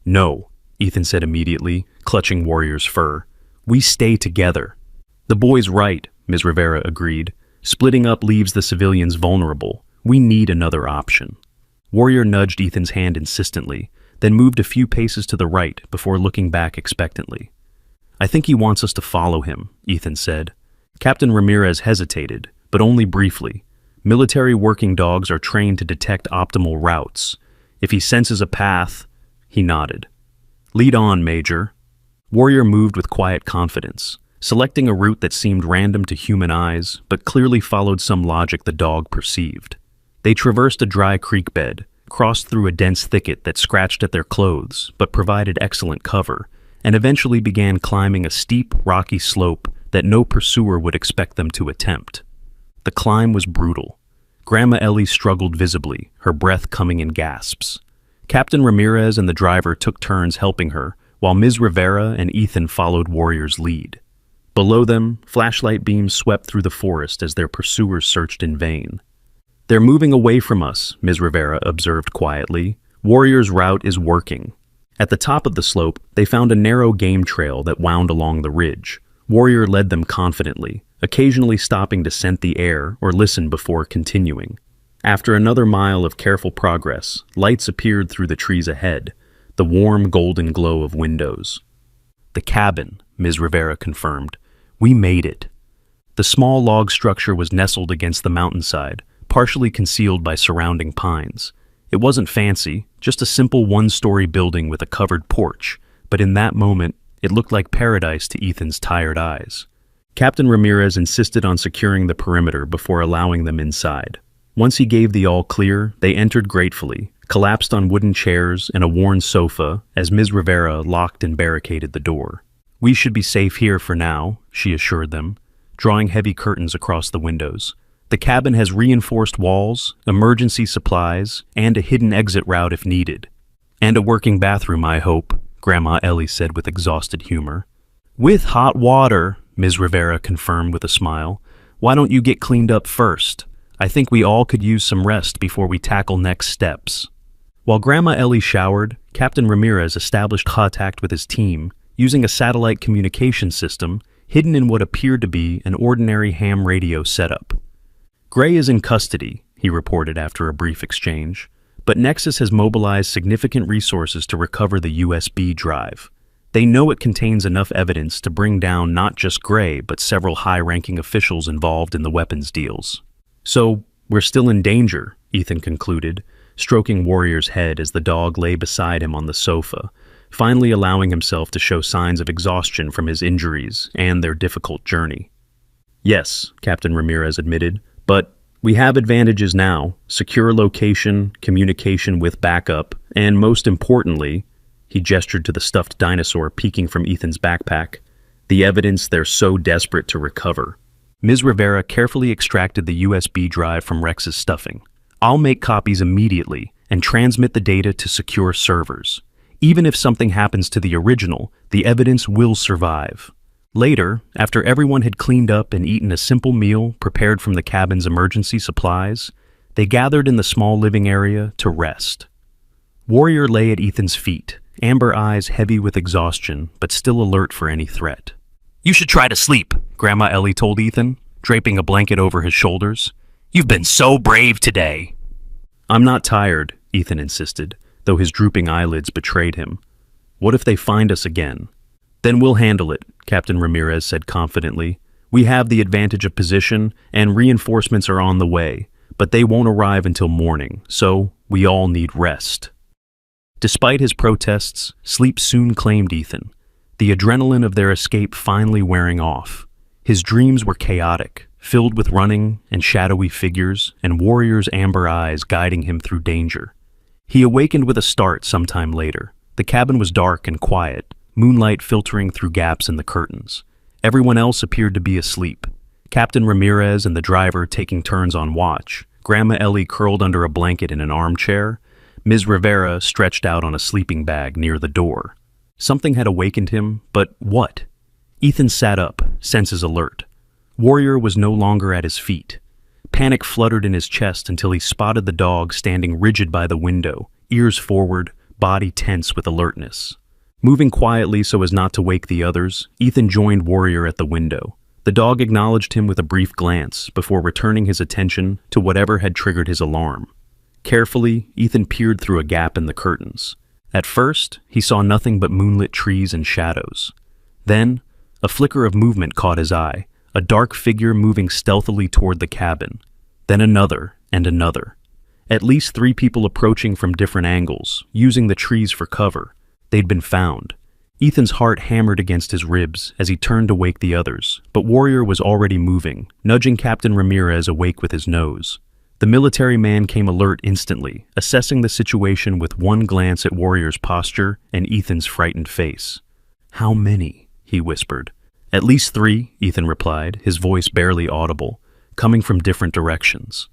No, Ethan said immediately, clutching Warrior's fur. We stay together. The boy's right, Ms. Rivera agreed. Splitting up leaves the civilians vulnerable. We need another option. Warrior nudged Ethan's hand insistently, then moved a few paces to the right before looking back expectantly. I think he wants us to follow him, Ethan said. Captain Ramirez hesitated, but only briefly. Military working dogs are trained to detect optimal routes. If he senses a path, he nodded. Lead on, Major. Warrior moved with quiet confidence, selecting a route that seemed random to human eyes, but clearly followed some logic the dog perceived. They traversed a dry creek bed, crossed through a dense thicket that scratched at their clothes, but provided excellent cover, and eventually began climbing a steep, rocky slope that no pursuer would expect them to attempt. The climb was brutal. Grandma Ellie struggled visibly, her breath coming in gasps. Captain Ramirez and the driver took turns helping her, while Ms. Rivera and Ethan followed Warrior's lead. Below them, flashlight beams swept through the forest as their pursuers searched in vain. They're moving away from us, Ms. Rivera observed quietly. Warrior's route is working. At the top of the slope, they found a narrow game trail that wound along the ridge. Warrior led them confidently, occasionally stopping to scent the air or listen before continuing. After another mile of careful progress, lights appeared through the trees ahead, the warm golden glow of windows. The cabin, Ms. Rivera confirmed. We made it. The small log structure was nestled against the mountainside, partially concealed by surrounding pines. It wasn't fancy, just a simple one-story building with a covered porch, but in that moment, it looked like paradise to Ethan's tired eyes. Captain Ramirez insisted on securing the perimeter before allowing them inside. Once he gave the all-clear, they entered gratefully, collapsed on wooden chairs and a worn sofa as Ms. Rivera locked and barricaded the door. We should be safe here for now, she assured them, drawing heavy curtains across the windows. The cabin has reinforced walls, emergency supplies, and a hidden exit route if needed. And a working bathroom, I hope, Grandma Ellie said with exhausted humor. With hot water, Ms. Rivera confirmed with a smile. Why don't you get cleaned up first? I think we all could use some rest before we tackle next steps. While Grandma Ellie showered, Captain Ramirez established contact with his team, using a satellite communication system hidden in what appeared to be an ordinary ham radio setup. Gray is in custody, he reported after a brief exchange, but Nexus has mobilized significant resources to recover the USB drive. They know it contains enough evidence to bring down not just Gray, but several high-ranking officials involved in the weapons deals. So, we're still in danger, Ethan concluded, stroking Warrior's head as the dog lay beside him on the sofa, finally allowing himself to show signs of exhaustion from his injuries and their difficult journey. Yes, Captain Ramirez admitted, but we have advantages now: secure location, communication with backup, and most importantly, he gestured to the stuffed dinosaur peeking from Ethan's backpack, the evidence they're so desperate to recover. Ms. Rivera carefully extracted the USB drive from Rex's stuffing. I'll make copies immediately and transmit the data to secure servers. Even if something happens to the original, the evidence will survive. Later, after everyone had cleaned up and eaten a simple meal prepared from the cabin's emergency supplies, they gathered in the small living area to rest. Warrior lay at Ethan's feet, amber eyes heavy with exhaustion, but still alert for any threat. You should try to sleep, Grandma Ellie told Ethan, draping a blanket over his shoulders. You've been so brave today. I'm not tired, Ethan insisted, though his drooping eyelids betrayed him. What if they find us again? Then we'll handle it, Captain Ramirez said confidently. We have the advantage of position, and reinforcements are on the way, but they won't arrive until morning, so we all need rest. Despite his protests, sleep soon claimed Ethan, the adrenaline of their escape finally wearing off. His dreams were chaotic, filled with running and shadowy figures, and Warrior's amber eyes guiding him through danger. He awakened with a start sometime later. The cabin was dark and quiet, moonlight filtering through gaps in the curtains. Everyone else appeared to be asleep. Captain Ramirez and the driver taking turns on watch, Grandma Ellie curled under a blanket in an armchair, Ms. Rivera stretched out on a sleeping bag near the door. Something had awakened him, but what? Ethan sat up, senses alert. Warrior was no longer at his feet. Panic fluttered in his chest until he spotted the dog standing rigid by the window, ears forward, body tense with alertness. Moving quietly so as not to wake the others, Ethan joined Warrior at the window. The dog acknowledged him with a brief glance before returning his attention to whatever had triggered his alarm. Carefully, Ethan peered through a gap in the curtains. At first, he saw nothing but moonlit trees and shadows. Then, a flicker of movement caught his eye, a dark figure moving stealthily toward the cabin. Then another and another. At least 3 people approaching from different angles, using the trees for cover. They'd been found. Ethan's heart hammered against his ribs as he turned to wake the others, but Warrior was already moving, nudging Captain Ramirez awake with his nose. The military man came alert instantly, assessing the situation with one glance at Warrior's posture and Ethan's frightened face. "How many?" he whispered. "At least 3, Ethan replied, his voice barely audible, coming from different directions.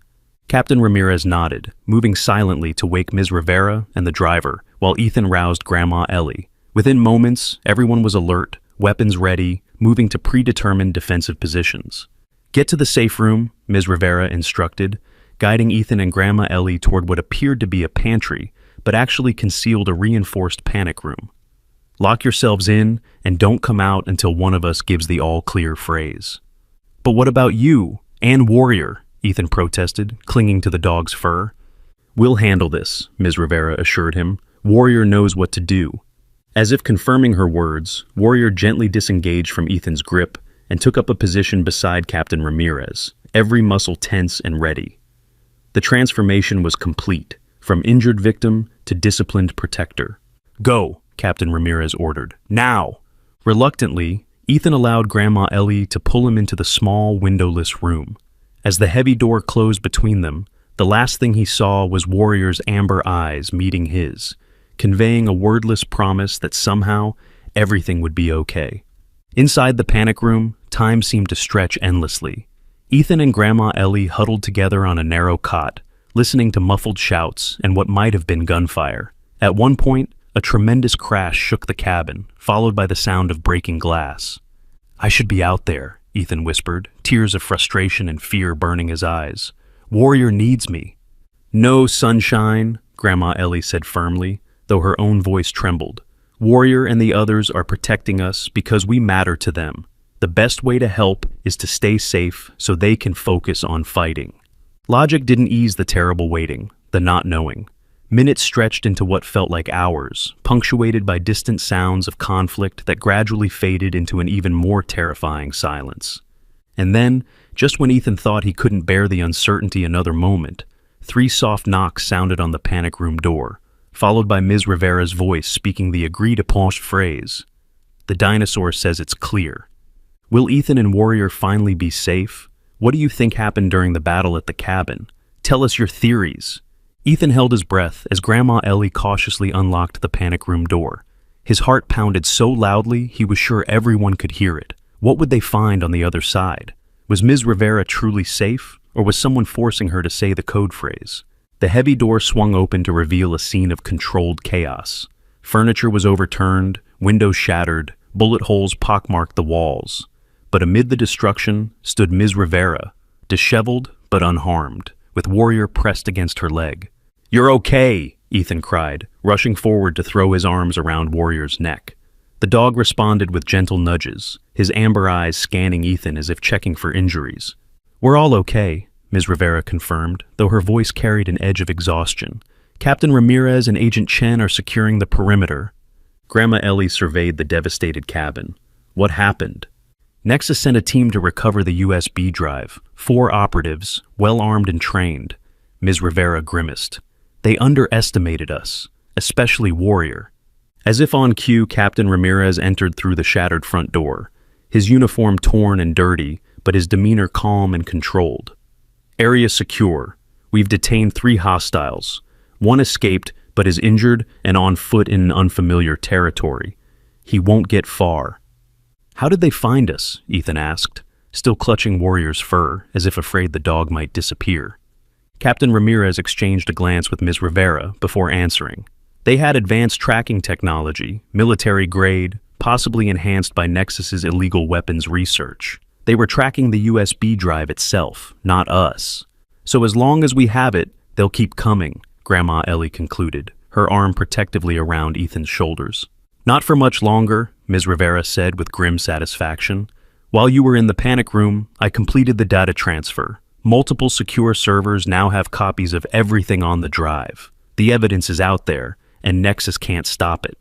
Captain Ramirez nodded, moving silently to wake Ms. Rivera and the driver, while Ethan roused Grandma Ellie. Within moments, everyone was alert, weapons ready, moving to predetermined defensive positions. "Get to the safe room," Ms. Rivera instructed, guiding Ethan and Grandma Ellie toward what appeared to be a pantry, but actually concealed a reinforced panic room. "Lock yourselves in and don't come out until one of us gives the all-clear phrase." "But what about you and Warrior?" Ethan protested, clinging to the dog's fur. "We'll handle this," Ms. Rivera assured him. "Warrior knows what to do." As if confirming her words, Warrior gently disengaged from Ethan's grip and took up a position beside Captain Ramirez, every muscle tense and ready. The transformation was complete, from injured victim to disciplined protector. "Go," Captain Ramirez ordered. "Now!" Reluctantly, Ethan allowed Grandma Ellie to pull him into the small, windowless room. As the heavy door closed between them, the last thing he saw was Warrior's amber eyes meeting his, conveying a wordless promise that somehow everything would be okay. Inside the panic room, time seemed to stretch endlessly. Ethan and Grandma Ellie huddled together on a narrow cot, listening to muffled shouts and what might have been gunfire. At one point, a tremendous crash shook the cabin, followed by the sound of breaking glass. "I should be out there," Ethan whispered, tears of frustration and fear burning his eyes. "Warrior needs me." "No, sunshine," Grandma Ellie said firmly, though her own voice trembled. "Warrior and the others are protecting us because we matter to them. The best way to help is to stay safe so they can focus on fighting." Logic didn't ease the terrible waiting, the not knowing. Minutes stretched into what felt like hours, punctuated by distant sounds of conflict that gradually faded into an even more terrifying silence. And then, just when Ethan thought he couldn't bear the uncertainty another moment, 3 soft knocks sounded on the panic room door, followed by Ms. Rivera's voice speaking the agreed-upon phrase. "The dinosaur says it's clear." Will Ethan and Warrior finally be safe? What do you think happened during the battle at the cabin? Tell us your theories. Ethan held his breath as Grandma Ellie cautiously unlocked the panic room door. His heart pounded so loudly he was sure everyone could hear it. What would they find on the other side? Was Ms. Rivera truly safe, or was someone forcing her to say the code phrase? The heavy door swung open to reveal a scene of controlled chaos. Furniture was overturned, windows shattered, bullet holes pockmarked the walls. But amid the destruction stood Ms. Rivera, disheveled but unharmed, with Warrior pressed against her leg. "You're okay," Ethan cried, rushing forward to throw his arms around Warrior's neck. The dog responded with gentle nudges, his amber eyes scanning Ethan as if checking for injuries. "We're all okay," Ms. Rivera confirmed, though her voice carried an edge of exhaustion. "Captain Ramirez and Agent Chen are securing the perimeter." Grandma Ellie surveyed the devastated cabin. "What happened?" Nexus sent a team to recover the USB drive, 4 operatives, well-armed and trained. Ms. Rivera grimaced. "They underestimated us, especially Warrior." As if on cue, Captain Ramirez entered through the shattered front door, his uniform torn and dirty, but his demeanor calm and controlled. "Area secure. We've detained 3 hostiles. 1 escaped, but is injured and on foot in unfamiliar territory. He won't get far." "How did they find us?" Ethan asked, still clutching Warrior's fur, as if afraid the dog might disappear. Captain Ramirez exchanged a glance with Ms. Rivera before answering. They had advanced tracking technology, military grade, possibly enhanced by Nexus's illegal weapons research. They were tracking the USB drive itself, not us. So as long as we have it, they'll keep coming, Grandma Ellie concluded, her arm protectively around Ethan's shoulders. Not for much longer, Ms. Rivera said with grim satisfaction. While you were in the panic room, I completed the data transfer. Multiple secure servers now have copies of everything on the drive. The evidence is out there, and Nexus can't stop it.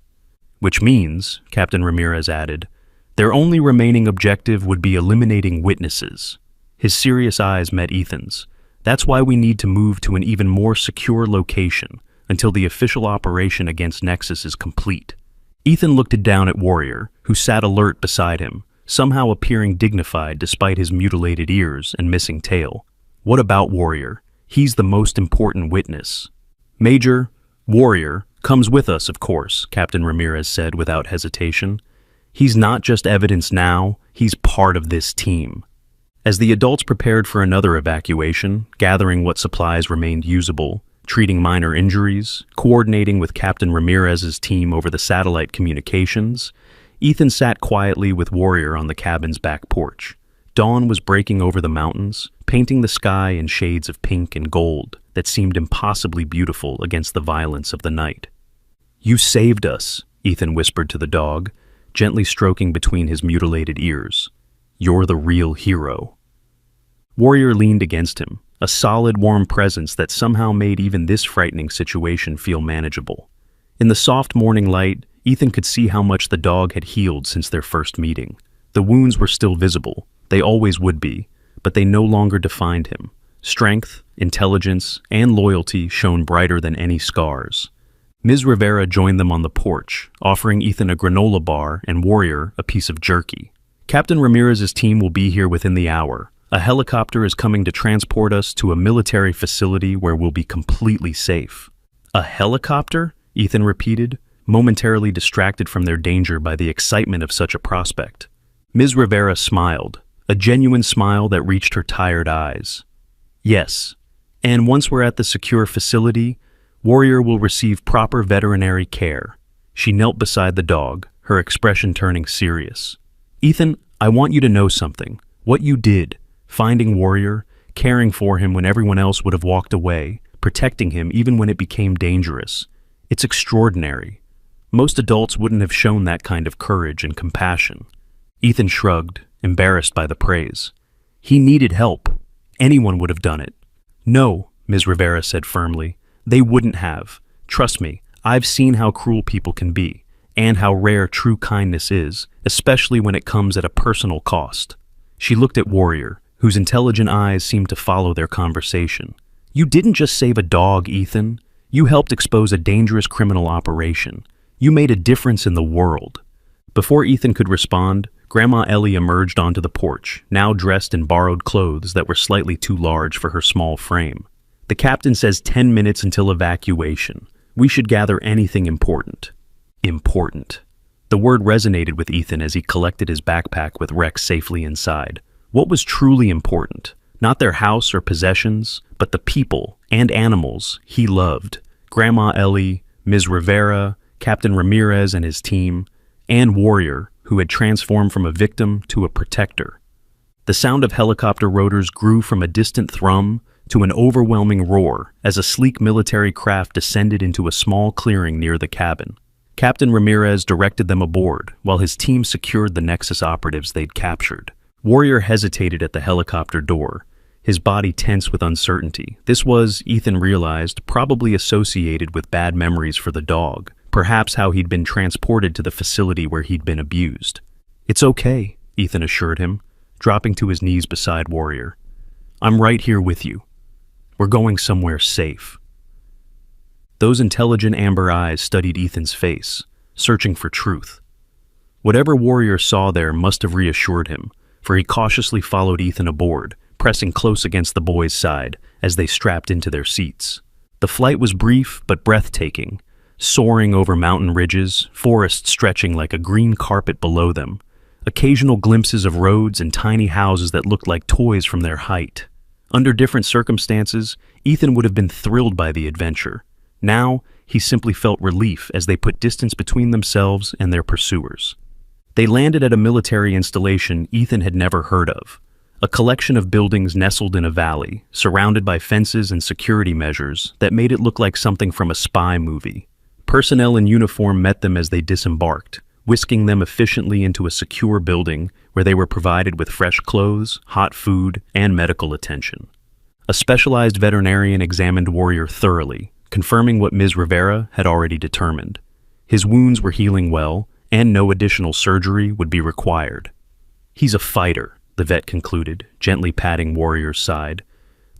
Which means, Captain Ramirez added, their only remaining objective would be eliminating witnesses. His serious eyes met Ethan's. That's why we need to move to an even more secure location until the official operation against Nexus is complete. Ethan looked down at Warrior, who sat alert beside him, somehow appearing dignified despite his mutilated ears and missing tail. What about Warrior? He's the most important witness. Major, Warrior comes with us, of course, Captain Ramirez said without hesitation. He's not just evidence now, he's part of this team. As the adults prepared for another evacuation, gathering what supplies remained usable, treating minor injuries, coordinating with Captain Ramirez's team over the satellite communications, Ethan sat quietly with Warrior on the cabin's back porch. Dawn was breaking over the mountains, painting the sky in shades of pink and gold that seemed impossibly beautiful against the violence of the night. You saved us, Ethan whispered to the dog, gently stroking between his mutilated ears. You're the real hero. Warrior leaned against him, a solid, warm presence that somehow made even this frightening situation feel manageable. In the soft morning light, Ethan could see how much the dog had healed since their first meeting. The wounds were still visible, they always would be, but they no longer defined him. Strength, intelligence, and loyalty shone brighter than any scars. Ms. Rivera joined them on the porch, offering Ethan a granola bar and Warrior a piece of jerky. Captain Ramirez's team will be here within the hour. A helicopter is coming to transport us to a military facility where we'll be completely safe. A helicopter? Ethan repeated, momentarily distracted from their danger by the excitement of such a prospect. Ms. Rivera smiled, a genuine smile that reached her tired eyes. Yes, and once we're at the secure facility, Warrior will receive proper veterinary care. She knelt beside the dog, her expression turning serious. Ethan, I want you to know something. What you did, finding Warrior, caring for him when everyone else would have walked away, protecting him even when it became dangerous. It's extraordinary. Most adults wouldn't have shown that kind of courage and compassion. Ethan shrugged, embarrassed by the praise. He needed help. Anyone would have done it. No, Ms. Rivera said firmly. They wouldn't have. Trust me, I've seen how cruel people can be, and how rare true kindness is, especially when it comes at a personal cost. She looked at Warrior, whose intelligent eyes seemed to follow their conversation. You didn't just save a dog, Ethan. You helped expose a dangerous criminal operation. You made a difference in the world. Before Ethan could respond, Grandma Ellie emerged onto the porch, now dressed in borrowed clothes that were slightly too large for her small frame. The captain says 10 minutes until evacuation. We should gather anything important. Important. The word resonated with Ethan as he collected his backpack with Rex safely inside. What was truly important? Not their house or possessions, but the people and animals he loved. Grandma Ellie, Ms. Rivera, Captain Ramirez and his team, and Warrior, who had transformed from a victim to a protector. The sound of helicopter rotors grew from a distant thrum to an overwhelming roar as a sleek military craft descended into a small clearing near the cabin. Captain Ramirez directed them aboard while his team secured the Nexus operatives they'd captured. Warrior hesitated at the helicopter door, his body tense with uncertainty. This was, Ethan realized, probably associated with bad memories for the dog, perhaps how he'd been transported to the facility where he'd been abused. It's okay, Ethan assured him, dropping to his knees beside Warrior. I'm right here with you. We're going somewhere safe. Those intelligent amber eyes studied Ethan's face, searching for truth. Whatever Warrior saw there must have reassured him, for he cautiously followed Ethan aboard, pressing close against the boy's side as they strapped into their seats. The flight was brief but breathtaking, soaring over mountain ridges, forests stretching like a green carpet below them, occasional glimpses of roads and tiny houses that looked like toys from their height. Under different circumstances, Ethan would have been thrilled by the adventure. Now, he simply felt relief as they put distance between themselves and their pursuers. They landed at a military installation Ethan had never heard of, a collection of buildings nestled in a valley, surrounded by fences and security measures that made it look like something from a spy movie. Personnel in uniform met them as they disembarked, whisking them efficiently into a secure building where they were provided with fresh clothes, hot food, and medical attention. A specialized veterinarian examined Warrior thoroughly, confirming what Ms. Rivera had already determined. His wounds were healing well, and no additional surgery would be required. "He's a fighter," the vet concluded, gently patting Warrior's side.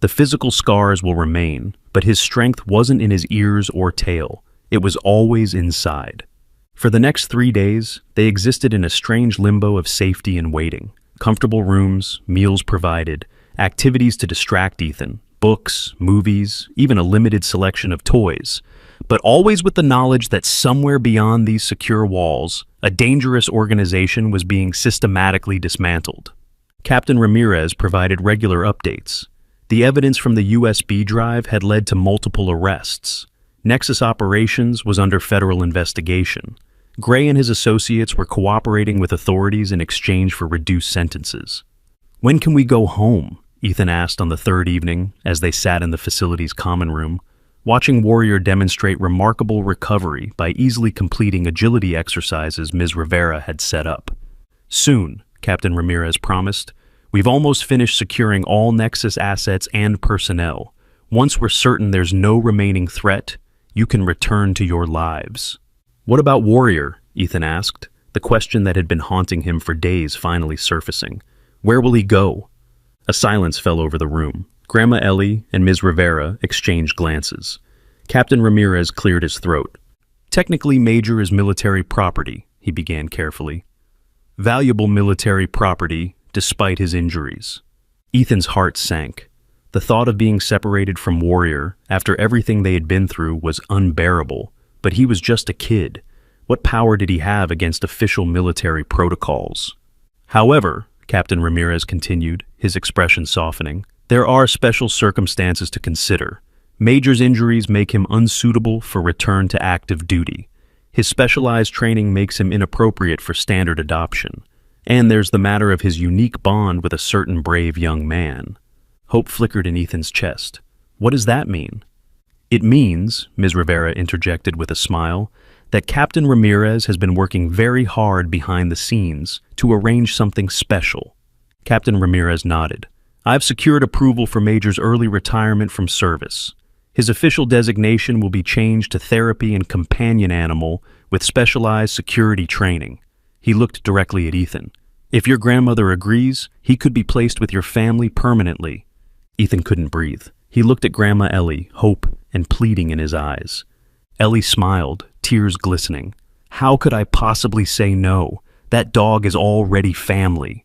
"The physical scars will remain, but his strength wasn't in his ears or tail. It was always inside." For the next 3 days, they existed in a strange limbo of safety and waiting. Comfortable rooms, meals provided, activities to distract Ethan, books, movies, even a limited selection of toys, but always with the knowledge that somewhere beyond these secure walls, a dangerous organization was being systematically dismantled. Captain Ramirez provided regular updates. The evidence from the USB drive had led to multiple arrests. Nexus Operations was under federal investigation. Gray and his associates were cooperating with authorities in exchange for reduced sentences. "When can we go home?" Ethan asked on the third evening as they sat in the facility's common room, watching Warrior demonstrate remarkable recovery by easily completing agility exercises Ms. Rivera had set up. "Soon," Captain Ramirez promised. "We've almost finished securing all Nexus assets and personnel. Once we're certain there's no remaining threat, you can return to your lives." "What about Warrior?" Ethan asked, the question that had been haunting him for days finally surfacing. "Where will he go?" A silence fell over the room. Grandma Ellie and Ms. Rivera exchanged glances. Captain Ramirez cleared his throat. "Technically, Major is military property," he began carefully. "Valuable military property, despite his injuries." Ethan's heart sank. The thought of being separated from Warrior after everything they had been through was unbearable, but he was just a kid. What power did he have against official military protocols? "However," Captain Ramirez continued, his expression softening, "there are special circumstances to consider. Major's injuries make him unsuitable for return to active duty. His specialized training makes him inappropriate for standard adoption. And there's the matter of his unique bond with a certain brave young man." Hope flickered in Ethan's chest. "What does that mean?" "It means," Ms. Rivera interjected with a smile, "that Captain Ramirez has been working very hard behind the scenes to arrange something special." Captain Ramirez nodded. "I've secured approval for Major's early retirement from service. His official designation will be changed to therapy and companion animal with specialized security training." He looked directly at Ethan. "If your grandmother agrees, he could be placed with your family permanently." Ethan couldn't breathe. He looked at Grandma Ellie, hope and pleading in his eyes. Ellie smiled, tears glistening. "How could I possibly say no? That dog is already family."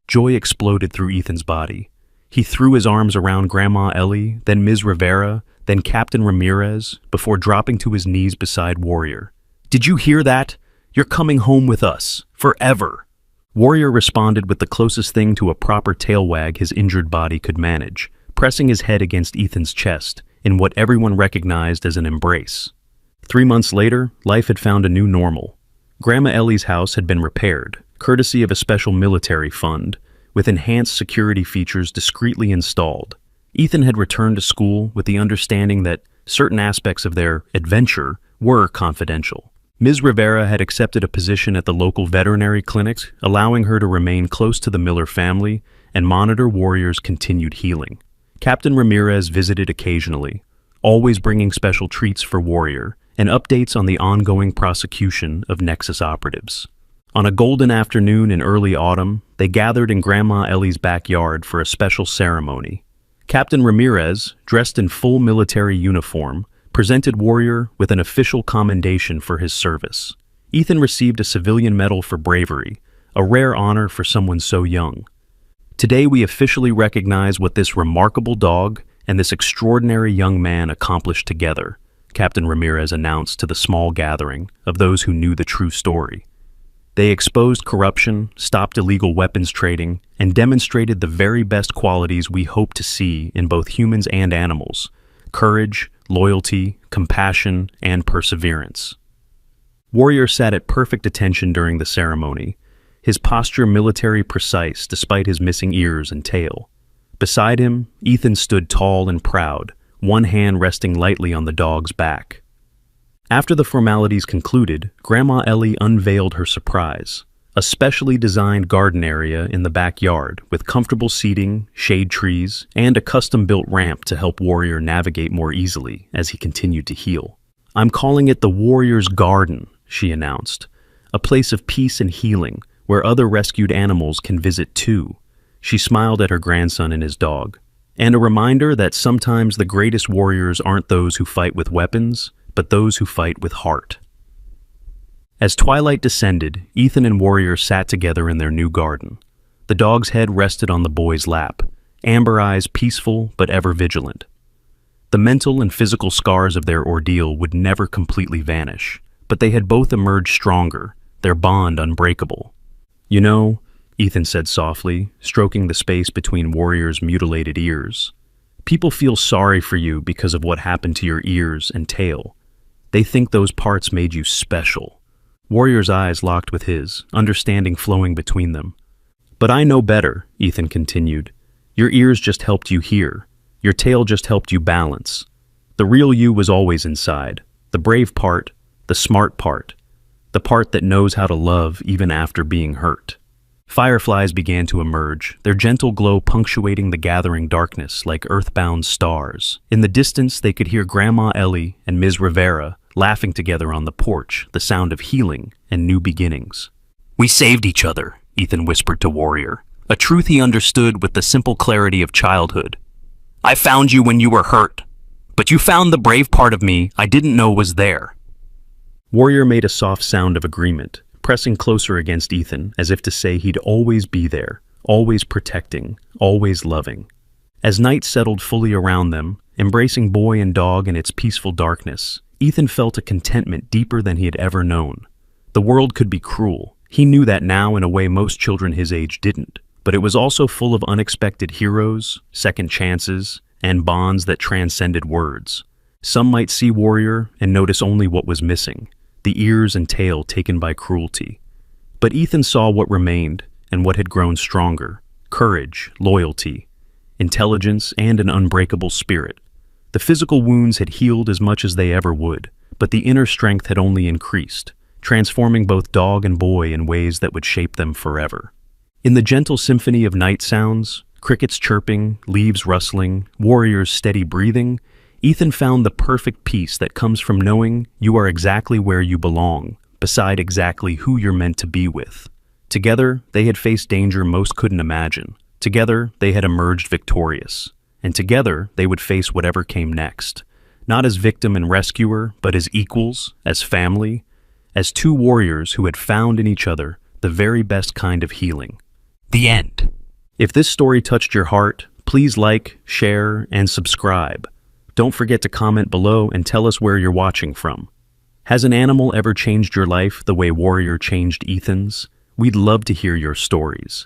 Joy exploded through Ethan's body. He threw his arms around Grandma Ellie, then Ms. Rivera, then Captain Ramirez, before dropping to his knees beside Warrior. "Did you hear that? You're coming home with us, forever." Warrior responded with the closest thing to a proper tail wag his injured body could manage, pressing his head against Ethan's chest in what everyone recognized as an embrace. 3 months later, life had found a new normal. Grandma Ellie's house had been repaired, courtesy of a special military fund, with enhanced security features discreetly installed. Ethan had returned to school with the understanding that certain aspects of their adventure were confidential. Ms. Rivera had accepted a position at the local veterinary clinic, allowing her to remain close to the Miller family and monitor Warrior's continued healing. Captain Ramirez visited occasionally, always bringing special treats for Warrior and updates on the ongoing prosecution of Nexus operatives. On a golden afternoon in early autumn, they gathered in Grandma Ellie's backyard for a special ceremony. Captain Ramirez, dressed in full military uniform, presented Warrior with an official commendation for his service. Ethan received a civilian medal for bravery, a rare honor for someone so young. "Today we officially recognize what this remarkable dog and this extraordinary young man accomplished together," Captain Ramirez announced to the small gathering of those who knew the true story. They exposed corruption, stopped illegal weapons trading, and demonstrated the very best qualities we hope to see in both humans and animals: courage, loyalty, compassion, and perseverance. Warrior sat at perfect attention during the ceremony, his posture military precise despite his missing ears and tail. Beside him, Ethan stood tall and proud, one hand resting lightly on the dog's back. After the formalities concluded, Grandma Ellie unveiled her surprise: a specially designed garden area in the backyard with comfortable seating, shade trees, and a custom-built ramp to help Warrior navigate more easily as he continued to heal. "I'm calling it the Warrior's Garden," she announced, "a place of peace and healing where other rescued animals can visit too." She smiled at her grandson and his dog. "And a reminder that sometimes the greatest warriors aren't those who fight with weapons, but those who fight with heart." As twilight descended, Ethan and Warrior sat together in their new garden. The dog's head rested on the boy's lap, amber eyes peaceful but ever vigilant. The mental and physical scars of their ordeal would never completely vanish, but they had both emerged stronger, their bond unbreakable. "You know," Ethan said softly, stroking the space between Warrior's mutilated ears, "people feel sorry for you because of what happened to your ears and tail. They think those parts made you special." Warrior's eyes locked with his, understanding flowing between them. "But I know better," Ethan continued. "Your ears just helped you hear. Your tail just helped you balance. The real you was always inside. The brave part, the smart part, the part that knows how to love even after being hurt." Fireflies began to emerge, their gentle glow punctuating the gathering darkness like earthbound stars. In the distance, they could hear Grandma Ellie and Ms. Rivera laughing together on the porch, the sound of healing and new beginnings. "We saved each other," Ethan whispered to Warrior, a truth he understood with the simple clarity of childhood. "I found you when you were hurt, but you found the brave part of me I didn't know was there." Warrior made a soft sound of agreement, pressing closer against Ethan as if to say he'd always be there, always protecting, always loving. As night settled fully around them, embracing boy and dog in its peaceful darkness, Ethan felt a contentment deeper than he had ever known. The world could be cruel. He knew that now in a way most children his age didn't. But it was also full of unexpected heroes, second chances, and bonds that transcended words. Some might see Warrior and notice only what was missing: the ears and tail taken by cruelty. But Ethan saw what remained and what had grown stronger: courage, loyalty, intelligence, and an unbreakable spirit. The physical wounds had healed as much as they ever would, but the inner strength had only increased, transforming both dog and boy in ways that would shape them forever. In the gentle symphony of night sounds, crickets chirping, leaves rustling, Warrior's steady breathing, Ethan found the perfect peace that comes from knowing you are exactly where you belong, beside exactly who you're meant to be with. Together, they had faced danger most couldn't imagine. Together, they had emerged victorious. And together, they would face whatever came next. Not as victim and rescuer, but as equals, as family, as two warriors who had found in each other the very best kind of healing. The end. If this story touched your heart, please like, share, and subscribe. Don't forget to comment below and tell us where you're watching from. Has an animal ever changed your life the way Warrior changed Ethan's? We'd love to hear your stories.